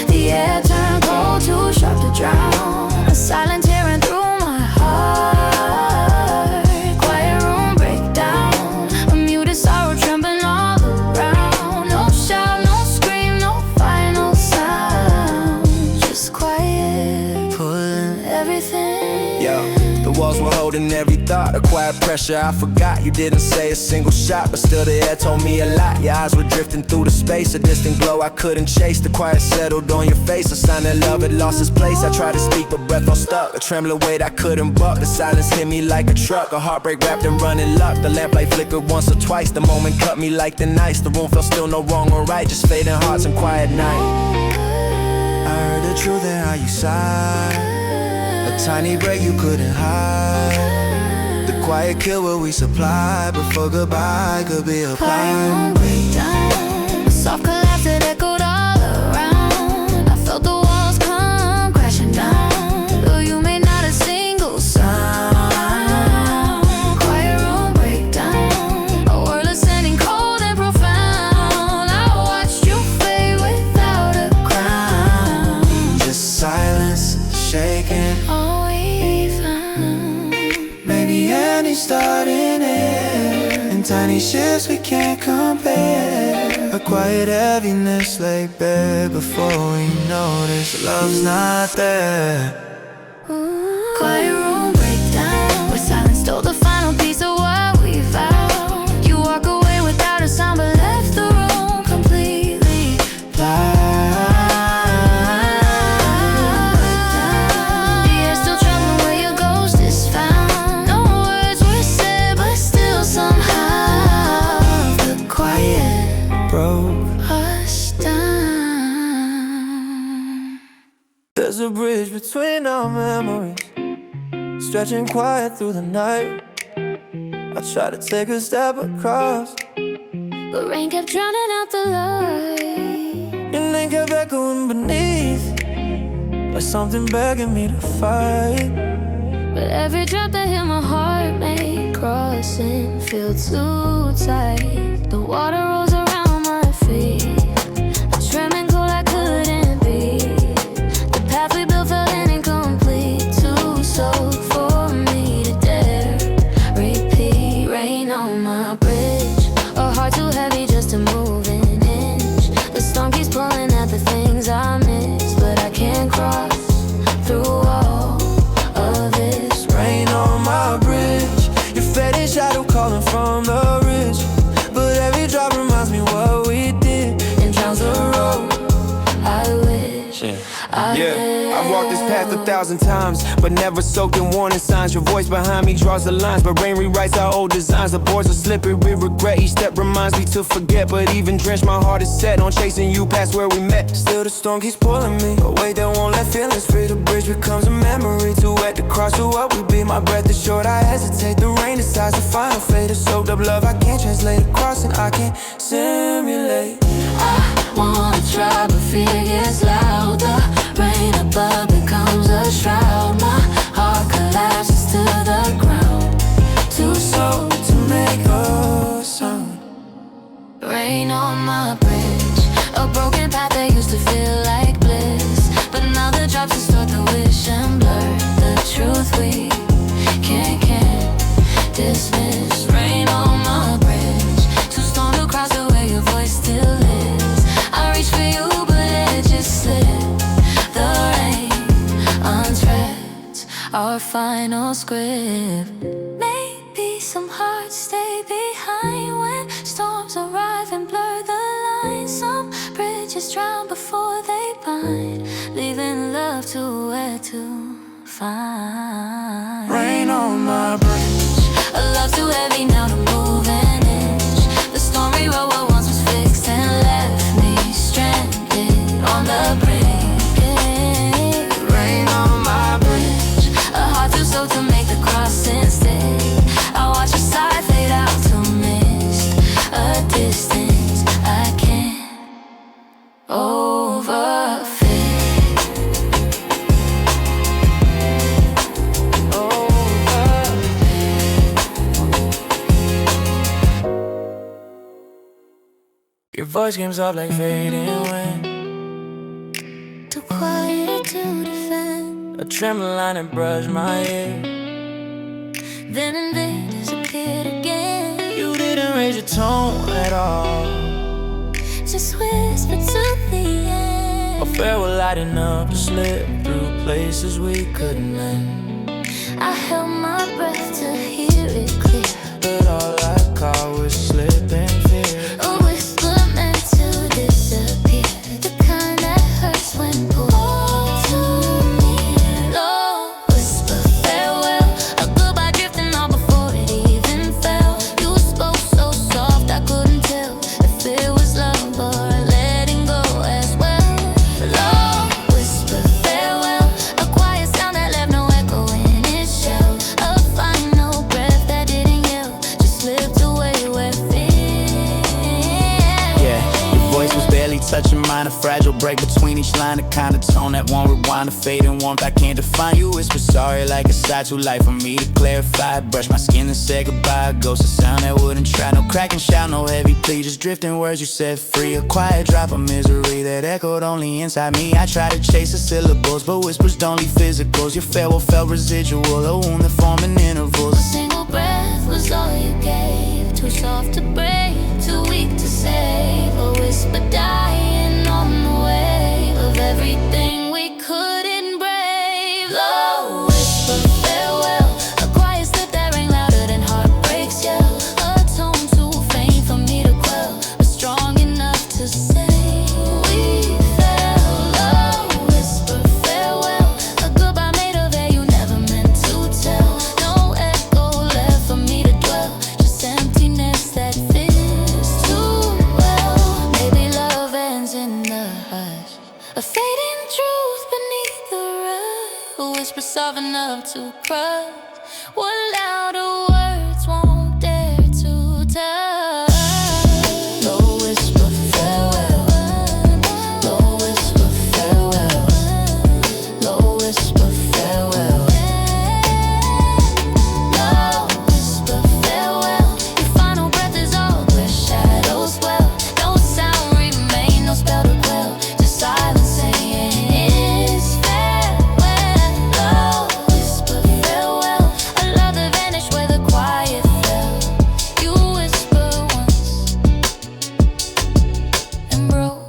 Speaker 2: The air turned cold, too sharp to drown, a silent tearing through my heart. Quiet room breakdown, a muted sorrow trembling all around. No shout, no scream, no final sound, just quiet, pulling everything.
Speaker 3: Yo, the walls were holding every thought, a quiet pressure I forgot. You didn't say a single shot, but still the air told me a lot. Your eyes were drifting through the space, a distant glow I couldn't chase. The quiet settled on your face, a sign that love had lost its place. I tried to speak but breath was stuck, a trembling weight I couldn't buck. The silence hit me like a truck, a heartbreak wrapped in running luck. The lamplight flickered once or twice, the moment cut me like the ice. The room felt still, no wrong or right, just fading hearts and quiet night.
Speaker 4: I heard the truth and how you sighed, a tiny break you couldn't hide. The quiet killed what we supplied, before goodbye could be
Speaker 2: Quiet
Speaker 4: applied.
Speaker 2: room breakdown, a soft collapse that echoed all around. I felt the walls come crashing down, though you made not a single sound. Quiet room breakdown, a wordless ending cold and profound. I watched you fade without a crown,
Speaker 4: Just silence, shaking.
Speaker 2: all we found.
Speaker 4: Maybe any starting air, in tiny shifts we can't compare. A quiet heaviness laid bare before we notice love's not there.
Speaker 2: Quiet room breakdown, where silence stole the final piece of what we vowed. You walk away without a sound, but left the room completely blind. The air still trembling where your ghost is found. No words were said, but still somehow the quiet
Speaker 4: Broke.
Speaker 2: us down.
Speaker 4: There's a bridge between our memories, stretching quiet through the night. I try to take a step across,
Speaker 2: But rain kept drowning out the light.
Speaker 4: your name kept echoing beneath, like something begging me to fight.
Speaker 2: But every drop that hit my heart made crossing feel too tight. The water rose around my feet, trembling cold I couldn't breathe. The path we built felt incomplete, too soaked for me to dare repeat. Rain on my bridge, a heart too heavy just to move an inch. The storm keeps pulling at the things I miss, but I can't cross through all of this
Speaker 4: falling from the ridge, but every drop reminds me what we did and drowns the road.
Speaker 2: I wish
Speaker 3: I've walked this path 1,000 times, but never soaked in warning signs. Your voice behind me draws the lines, but rain rewrites our old designs. The boards are slippery with regret. Each step reminds me to forget, but even drenched, my heart is set on chasing you past where we met.
Speaker 4: Still the storm keeps pulling me, a weight that won't let feelings free. The bridge becomes a memory, too wet to cross to what we be. My breath is short, I hesitate. The rain decides the final fate. A soaked up love I can't translate across, and I can't simulate.
Speaker 2: I wanna try, but fear gets louder. Rain above becomes a shroud. My heart collapses to the ground. Too slow to make a sound. Rain on my bridge, a broken path that used to feel like bliss, but now the drops distort the wish and blur the truth we can't dismiss. Rain on my bridge, too storm to cross the way your voice still is. I reach for you, but it just slipped. The rain unthreads our final script. Maybe some hearts stay behind when storms arrive and blur the lines. Some bridges drown before they bind, leaving love too wet to find.
Speaker 4: Rain on my bridge,
Speaker 2: a love too heavy now to move an inch. The stormy road what once was fixed and left me stranded on the brink.
Speaker 4: rain on my bridge.
Speaker 2: A heart too slow to make the crossing stick. I watch your side fade out to mist, a distance I can't overfit.
Speaker 4: Your voice comes up like fading wind,
Speaker 2: Too quiet to defend.
Speaker 4: a trembling line that brushed my ear.
Speaker 2: Then and there disappeared again.
Speaker 4: You didn't raise your tone at all.
Speaker 2: Just whisper to the end.
Speaker 4: A farewell light enough to slip through places we couldn't mend.
Speaker 2: I held my breath to hear it clear.
Speaker 4: But all I caught was slip and fear.
Speaker 2: A whisper meant to disappear, the kind that hurts when pulled too near. Low whisper farewell, a goodbye drifting on before it even fell. You spoke so soft I couldn't tell if it was love or letting go as well. Low whisper farewell, a quiet sound that left no echo in its shell. A final breath that didn't yell, just slipped away where fear.
Speaker 6: Yeah, your voice was barely touching mine. A fragile break between each line, the kind of tone that won't rewind. The fading warmth I can't define. You whisper sorry like a sigh too light for me to clarify. Brush my skin and say goodbye. Ghost a sound that wouldn't try. No crack and shout, no heavy plea, just drifting words you set free. A quiet drop of misery that echoed only inside me. I try to chase the syllables, but whispers don't leave physicals. Your farewell felt residual, a wound that formed in intervals.
Speaker 2: A single breath was all you gave, too soft to break, too weak to save. A whisper dying on the way of everything we couldn't brave. Low whisper farewell, a quiet slip that rang louder than heartbreak's yell. A tone too faint for me to quell, but strong enough to say we fell. Low whisper farewell, a goodbye made of air you never meant to tell. No echo left for me to dwell, just emptiness that fits too well. Maybe love ends in the hush, a fading truth beneath the rush. A whisper soft enough to crush what louder words won't dare to touch. Low whisper farewell, low whisper farewell, low whisper farewell, low whisper farewell. Your final breath is all where shadows dwell. No sound remains, no spell to quell, just silence saying it's farewell. Low whisper farewell, a love that vanished where the quiet fell. You whisper once and broke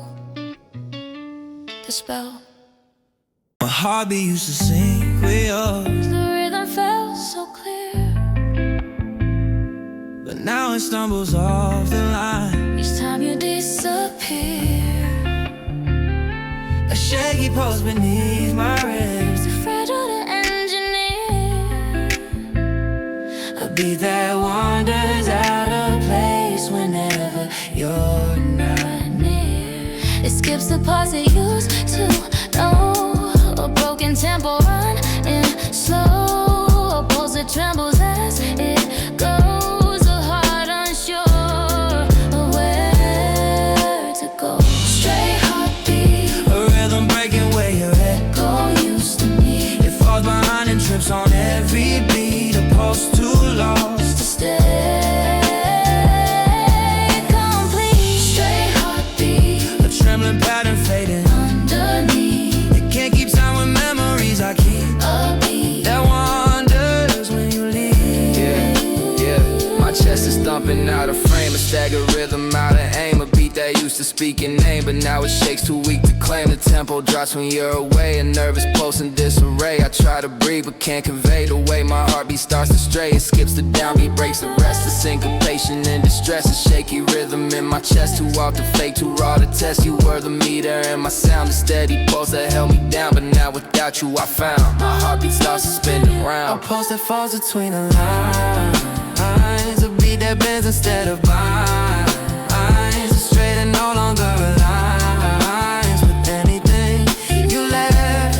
Speaker 2: the spell.
Speaker 4: My heartbeat used to sing with yours,
Speaker 2: The rhythm felt so clear.
Speaker 4: but now it stumbles off the line.
Speaker 2: Each time you disappear,
Speaker 4: a shaky pulse beneath my ribs,
Speaker 2: too fragile to engineer.
Speaker 4: a beat that wanders out of place whenever you're not near.
Speaker 2: It skips the parts it used to know. A broken tempo running slow, a pulse that trembles as it goes. A heart unsure of where to go. Straight heartbeat,
Speaker 4: A rhythm breaking where your echo
Speaker 2: used to me.
Speaker 4: it falls behind and trips on every beat. A pulse too lost to
Speaker 2: Stay complete. Straight heartbeat
Speaker 4: a trembling pattern fading.
Speaker 2: underneath
Speaker 4: It can't keep time with memories I keep.
Speaker 2: a beat.
Speaker 4: That wanders when you leave.
Speaker 3: Yeah. My chest is thumping out of frame, a staggered rhythm out of aim. A beat that used to speak your name, but now it shakes, too weak to claim. The tempo drops when you're away, a nervous pulse in disarray. I try to breathe but can't convey the way my heartbeat starts to stray. It skips the downbeat, breaks the rest. The syncopation and distress, a shaky rhythm in my chest. Too often fake, too raw to test. You were the meter and my sound, the steady pulse that held me down. But now without you I found my heartbeat starts to spin
Speaker 4: A
Speaker 3: around.
Speaker 4: pulse that falls between the lines, a beat that bends instead of binds. Straight and no longer aligns with anything you left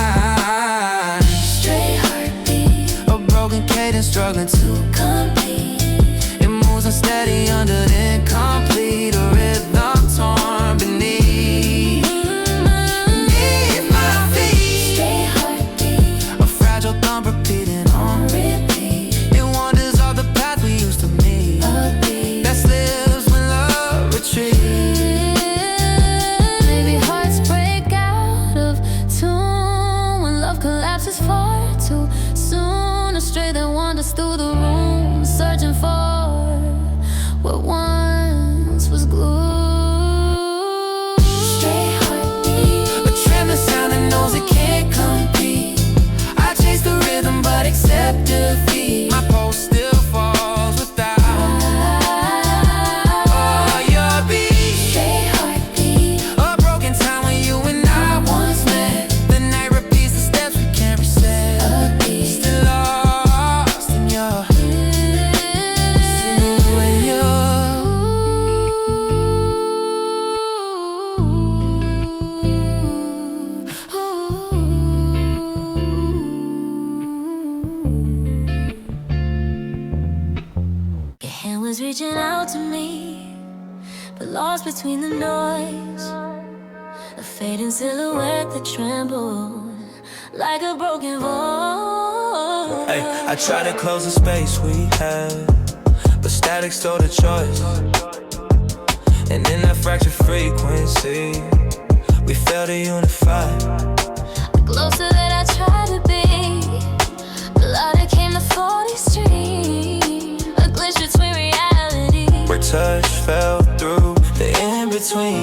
Speaker 4: behind.
Speaker 2: Straight heartbeat
Speaker 4: A broken cadence struggling to
Speaker 2: complete.
Speaker 4: it moves unsteady under the incomplete. A rhythm torn beneath my feet.
Speaker 2: Straight heartbeat
Speaker 4: A fragile thumb repeating on.
Speaker 2: repeat.
Speaker 4: It wanders off the path we used to meet.
Speaker 2: A beat.
Speaker 4: That slips when love retreats.
Speaker 2: Maybe hearts break out of tune when love collapses far too soon. A stray that wanders through the room, searching for what once was glue. Straight heartbeat
Speaker 4: A trembling sound that knows it can't compete. I chase the rhythm but accept defeat. My pulse still falls without all your beats.
Speaker 2: Straight heartbeat
Speaker 4: A broken time when you and I once met. The night repeats the steps we can't reset.
Speaker 2: a beat.
Speaker 4: Still lost in your
Speaker 2: Your hand was reaching out to me, but lost between the noise. A fading silhouette that trembled like a broken voice.
Speaker 4: Hey, I tried to close the space we had, but static stole the choice. And in that fractured frequency, we failed to unify.
Speaker 2: The closer that I tried to be, the louder came the 40 stream. A glitch between reality.
Speaker 4: Where touch fell through the in-between.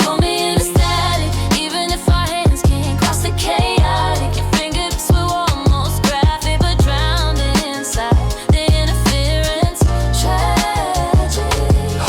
Speaker 2: Hold me in the static, even if our hands can't cross the chaotic. Your fingertips were almost graphic, but drowned inside the interference. Tragic.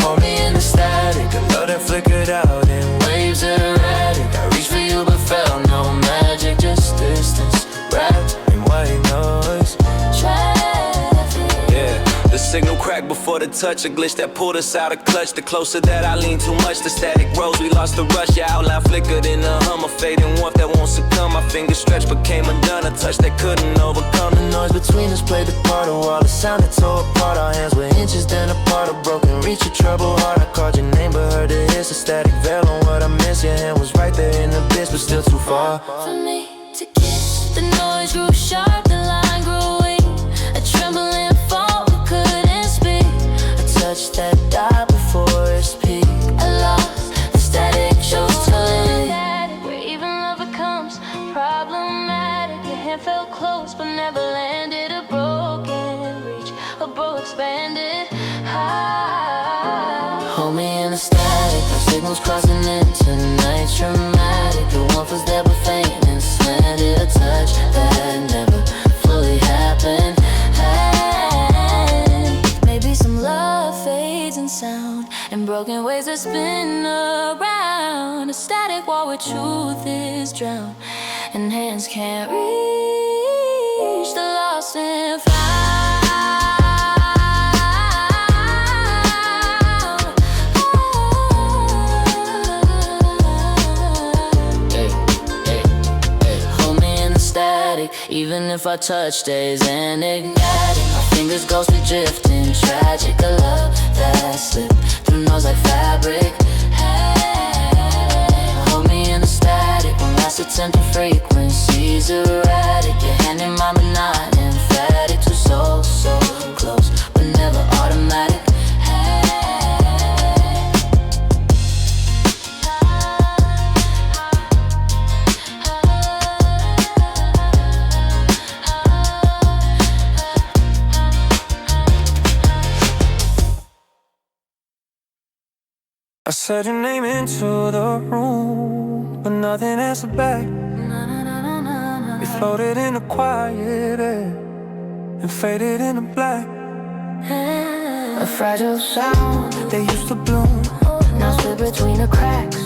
Speaker 4: Hold me in the static, a love that flickered out in waves erratic. I reached for you but felt no magic, just distance wrapped in white noise.
Speaker 2: Traffic.
Speaker 4: Yeah, the signal cracked before the touch, a glitch that pulled us out of clutch. The closer that I leaned too much, the static rose, we lost the rush. Your outline flickered in a hum, a fading warmth that won't succumb. My fingers stretched became undone, a touch that couldn't overcome. The noise between us played the part of while the sound that tore apart. Our hands were inches then apart, a broken reach, a troubled heart. I called your name but heard the hiss, a static veil on what I missed. Your hand was right there in the abyss but still too far
Speaker 2: For me to kiss, the noise grew sharp, the line grew weak. A trembling fall, we couldn't speak. A touch that died before its peak. I lost the static, chose to leave. Where even love becomes problematic. Your hand felt close but never landed. A broken reach, a bow expanded high.
Speaker 5: Hold me in the static, our signals crossing into night's dramatic. The warmth was there but faint and slanted, a touch that never fully happened.
Speaker 2: spin around a static wall where truth is drowned, and hands can't reach the lost and found. Hold me in the static, even if our touch stays enigmatic. Our fingers ghostly drifting, tragic. A love that slipped through nose like fabric. Hey, hold me in the static when last attempted frequencies erratic. Your hand in mine but not emphatic. Too so close but never automatic.
Speaker 4: I said your name into the room, but nothing answered back. You floated in the quiet air and faded into black.
Speaker 2: A fragile sound
Speaker 4: They used to bloom.
Speaker 2: now slip between the cracks.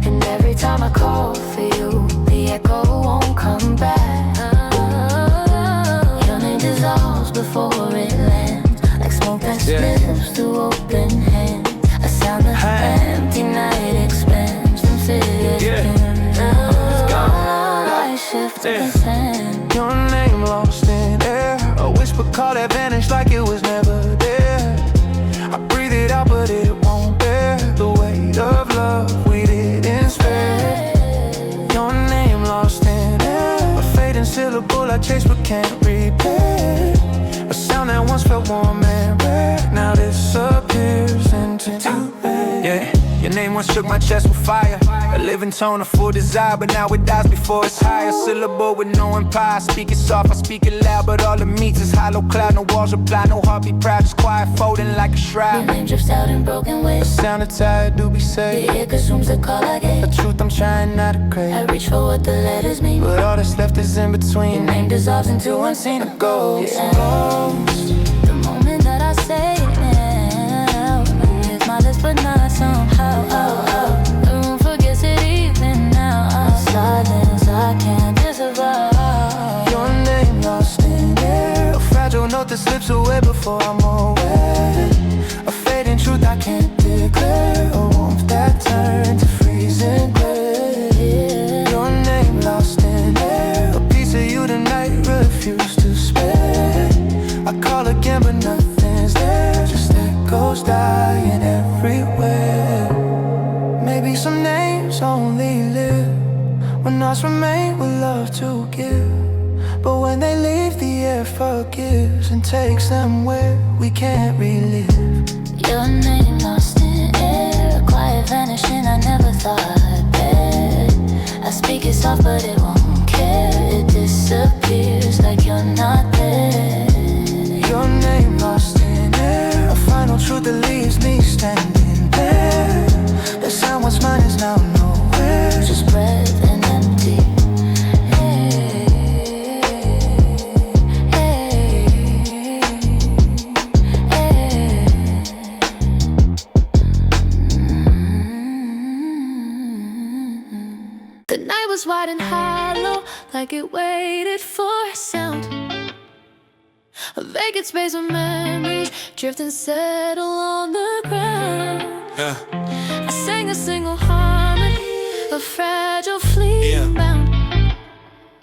Speaker 2: And every time I call for you, the echo won't come back. Your name dissolves before it lands, like smoke that slips through open hands. A sound that empty night expands from city to light shift to the sand.
Speaker 4: Your name lost in air, a whisper call that vanished like it was never there. I breathe it out but it won't bear the weight of love we didn't spare. Your name lost in air, a fading syllable I chase but can't repair. A sound that once felt warm and rare now disappears into bed. Yeah, your name once shook my chest with fire, a living tone of full desire, but now it dies before it's high. A syllable with no empire, I speak it soft, I speak it loud, but all it meets is hollow cloud. No walls reply, no heartbeat proud, just quiet folding like a shroud.
Speaker 2: Your name drifts out in broken waves,
Speaker 4: A sound of tired do be safe,
Speaker 2: the ear consumes the call I
Speaker 4: the
Speaker 2: gave.
Speaker 4: truth I'm trying not to
Speaker 2: I
Speaker 4: crave,
Speaker 2: reach for what the letters mean,
Speaker 4: but all that's left is in
Speaker 2: your
Speaker 4: between.
Speaker 2: name dissolves into
Speaker 4: Unseen
Speaker 2: unseen
Speaker 4: ghosts.
Speaker 2: The moment that I say it now, it's my lips but not somehow. The room forgets it even now. Silence I can't disavow.
Speaker 4: Your name lost in air, a fragile note that slips away before I'm aware. A fading truth I can't declare, a warmth that turned to freezing gray. Your name lost in air, a piece of you tonight refused to spare. I call again but nothing's there, just echoes dying everywhere. Maybe some names only live when ours remain with love to give. But when they leave, the air forgives and takes them where we can't relive.
Speaker 2: Your name lost in air, a quiet vanishing I never thought I'd bear. I speak it soft but it won't care, it disappears like you're not there.
Speaker 4: Your name lost in air, a final truth that leaves me standing there. The sound once mine is now nowhere,
Speaker 2: Just breath and empty. The night was wide and hollow, like it waited for a sound. A vacant space of memories drift and settle on the ground. I sang a single harmony, a fragile fleeting bound.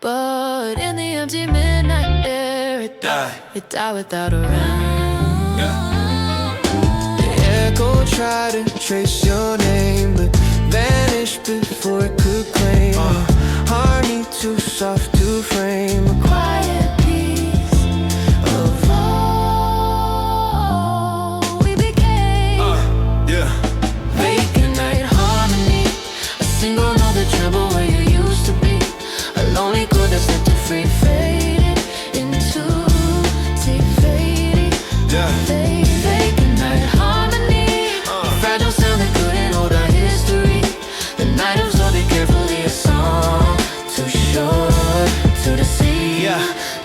Speaker 2: But in the empty midnight air, it died without a round.
Speaker 4: The echo tried to trace your name, but vanished before it could claim a harmony too soft to frame. A
Speaker 2: Quiet piece of all we became.
Speaker 4: vacant
Speaker 2: Night harmony, a single note that tremble where you used to be. A lonely chord that set to free, faded into deep fading. Vacant night harmony, fragile sound that couldn't hold our history. The night absorbed it carefully, a song too short to deceive.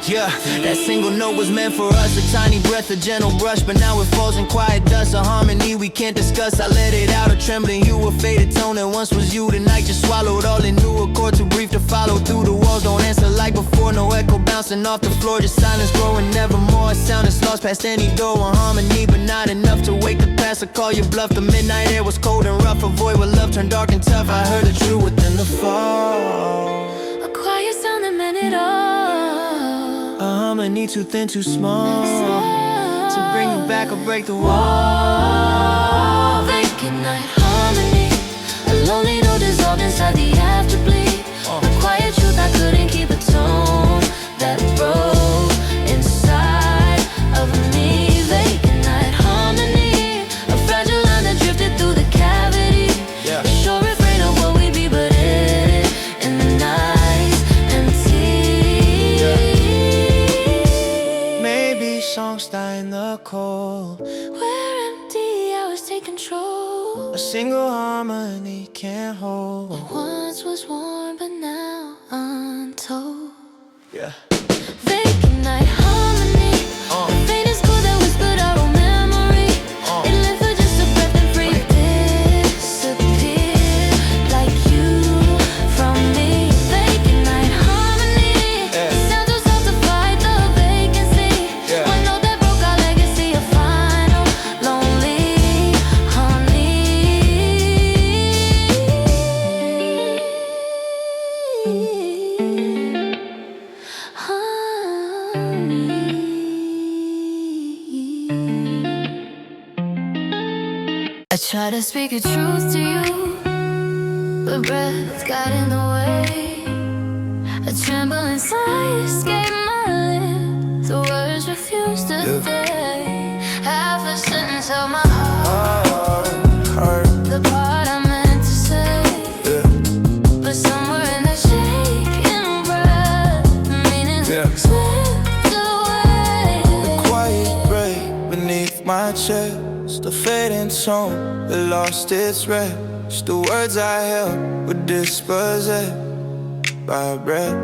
Speaker 6: Yeah, that single note was meant for us. A tiny breath, a gentle brush, but now it falls in quiet dust. A harmony we can't discuss. I let it out, a trembling hue, a faded tone that once was you. Tonight just swallowed all into a chord too brief to follow through. The walls don't answer like before. No echo bouncing off the floor, just silence growing nevermore. A sound that's lost past any door. A harmony, but not enough to wake the past. I call you bluff. The midnight air was cold and rough. A void where love turned dark and tough. I heard the truth within the fall.
Speaker 2: A quiet sound that meant it all.
Speaker 6: A harmony too thin, too small to bring you back or break the wall.
Speaker 2: Vacant night harmony, a lonely note dissolved inside the afterbleed. A quiet truth I couldn't keep a tone that broke inside of me. Vacant night harmony, a fragile line that drifted through the cavity. A short refrain of what we'd be, but it in the night empty.
Speaker 6: Maybe songs die in the cold.
Speaker 2: Where empty hours take control.
Speaker 6: A single harmony can't hold.
Speaker 2: What once was warm but now untold.
Speaker 6: Yeah.
Speaker 2: Vacant night harmony, the faintest chord that whispered our own memory. It lived for just a breath and free disappeared like you from me. Vacant night harmony, the sound too soft to fight the vacancy. One note that broke our legacy, a final lonely harmony. I try to speak a truth to you, but breath got in the way. A tremble inside escaped my lips. The words refuse to stay. Half a sentence of my heart, the part I meant to say. But somewhere in the shaking breath, meaning slipped away.
Speaker 4: The quiet break beneath my chest. The fading tone that lost its rest. The words I held were dispossessed by a breath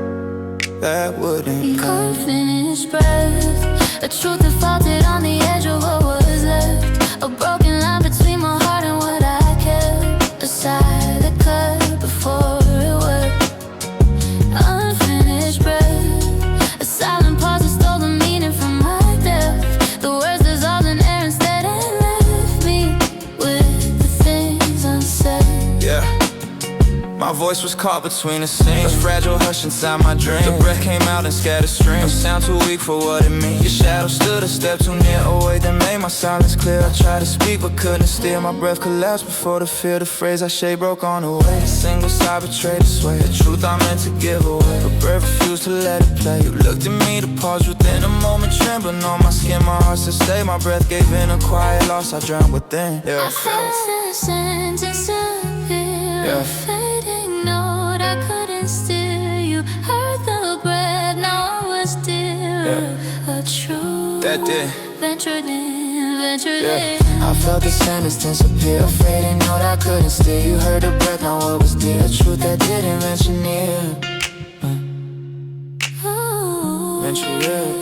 Speaker 4: that wouldn't come.
Speaker 2: Unfinished breath, a truth that faltered on the edge of what was left. A broken line between my heart and what I kept. A sigh that cut before it worked. Unfinished breath, a silent pause that stole the meaning from my depth. The words dissolved in air instead and left me with the things unsaid.
Speaker 4: Yeah. My voice was caught between the scenes. A fragile hush inside my dream. The breath came out and scattered streams. Sound too weak for what it means. Your shadow stood a step too near. Oh wait, that made my silence clear. I tried to speak but couldn't steer. My breath collapsed before the fear. The phrase I shade broke on the way. A single sigh betrayed the sway. The truth I meant to give away, but breath refused to let it play. You looked at me, the pause within a moment, trembling on my skin. My heart said stay. My breath gave in a quiet loss. I drowned within.
Speaker 2: I felt innocent disappear.
Speaker 4: Yeah.
Speaker 2: A fading note I couldn't steer. You heard the breath, now I was dear. A truth
Speaker 4: That did.
Speaker 2: ventured in, ventured in.
Speaker 6: I felt the sentence disappear. A fading note I couldn't steer. You heard the breath, now what was dear. A truth that didn't venture near.
Speaker 2: Ooh.
Speaker 6: Venture real.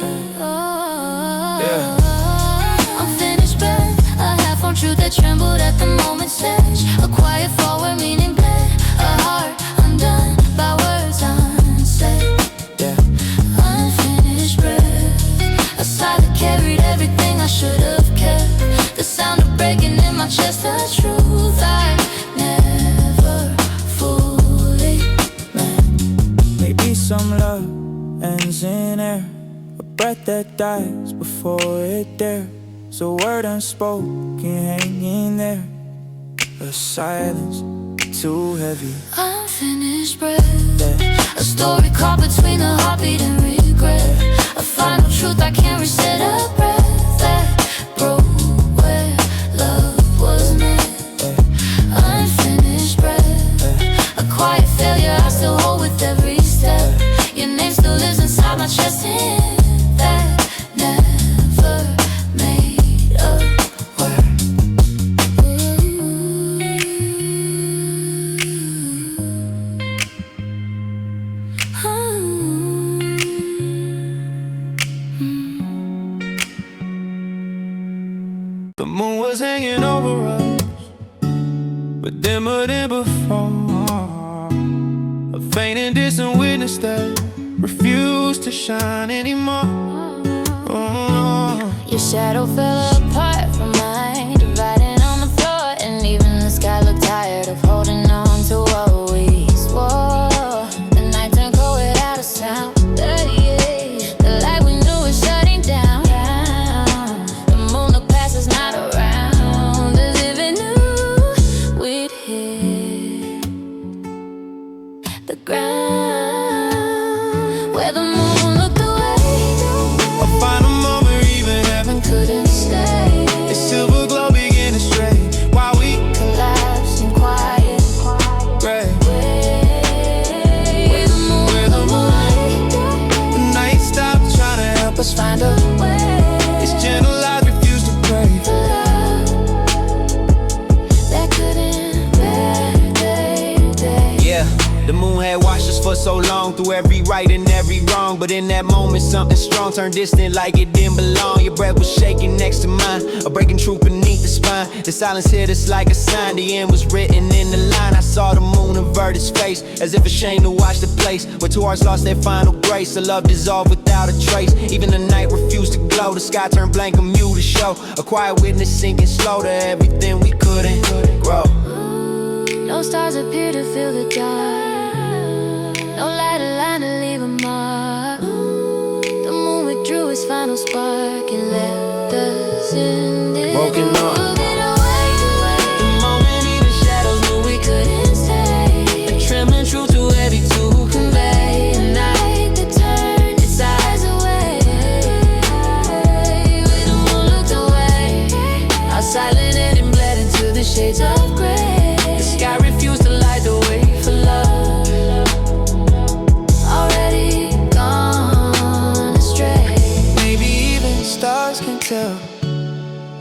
Speaker 2: Unfinished breath, a half-formed truth that trembled at the moment's edge. A quiet forward meaning bled. A heart undone by words unsaid. Unfinished breath, a sigh that carried everything I should have kept. The sound of breaking in my chest, the truth I never fully meant.
Speaker 4: Maybe some love ends in air. A breath that dies before it dares. A word unspoken hanging there. A silence too heavy.
Speaker 2: Unfinished breath, a story caught between the heartbeat and regret. A final truth I can't reset. A breath that broke where love was met. Unfinished breath, a quiet failure I still hold with every step. Your name still lives inside my chest. In that never made up word.
Speaker 4: was hanging over us, but dimmer than before. A faint and distant witness that refused to shine anymore.
Speaker 2: Your shadow fell apart from mine, dividing on the floor, and even the sky looked tired of holding on to what we swore. The night turned cold without a sound. The light we knew was shutting down. The moon looked past us, not around, as if it knew we'd hit the ground. Where the moon looked away,
Speaker 4: A final moment, even heaven
Speaker 2: couldn't stay.
Speaker 4: its silver glow began to stray while we
Speaker 2: Collapsed in quiet.
Speaker 4: gray.
Speaker 2: Where the moon looked away,
Speaker 4: The night stopped trying to help us
Speaker 2: find a way.
Speaker 4: Its gentle eyes refused to pray.
Speaker 2: For love that couldn't bear day.
Speaker 6: Yeah, the moon had watched us for so long, through every right and every wrong. But in that moment, something strong turned distant like it didn't belong. Your breath was shaking next to mine, a breaking truth beneath the spine. The silence hit us like a sign, the end was written in the line. I saw the moon avert its face, as if ashamed to watch the place where two hearts lost their final grace. The love dissolved without a trace. Even the night refused to glow, the sky turned blank and mute to show a quiet witness sinking slow to everything we couldn't grow.
Speaker 2: No stars appear to fill the dark. No light aligned to leave a mark. The moon withdrew its final spark and left us in this
Speaker 6: Broken up.
Speaker 2: The moment even shadows knew we couldn't stay. A trembling truth too heavy to convey. A night that turned its eyes away. When the moon looked away, our silent ending bled into the shades of gray. The sky refused to light the way for love, already gone astray.
Speaker 4: Maybe even stars can tell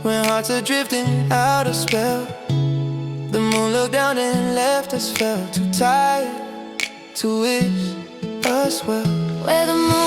Speaker 4: when hearts are drifting out of spell. The moon looked down and left us, felt too tired to wish us well.
Speaker 2: Where the moon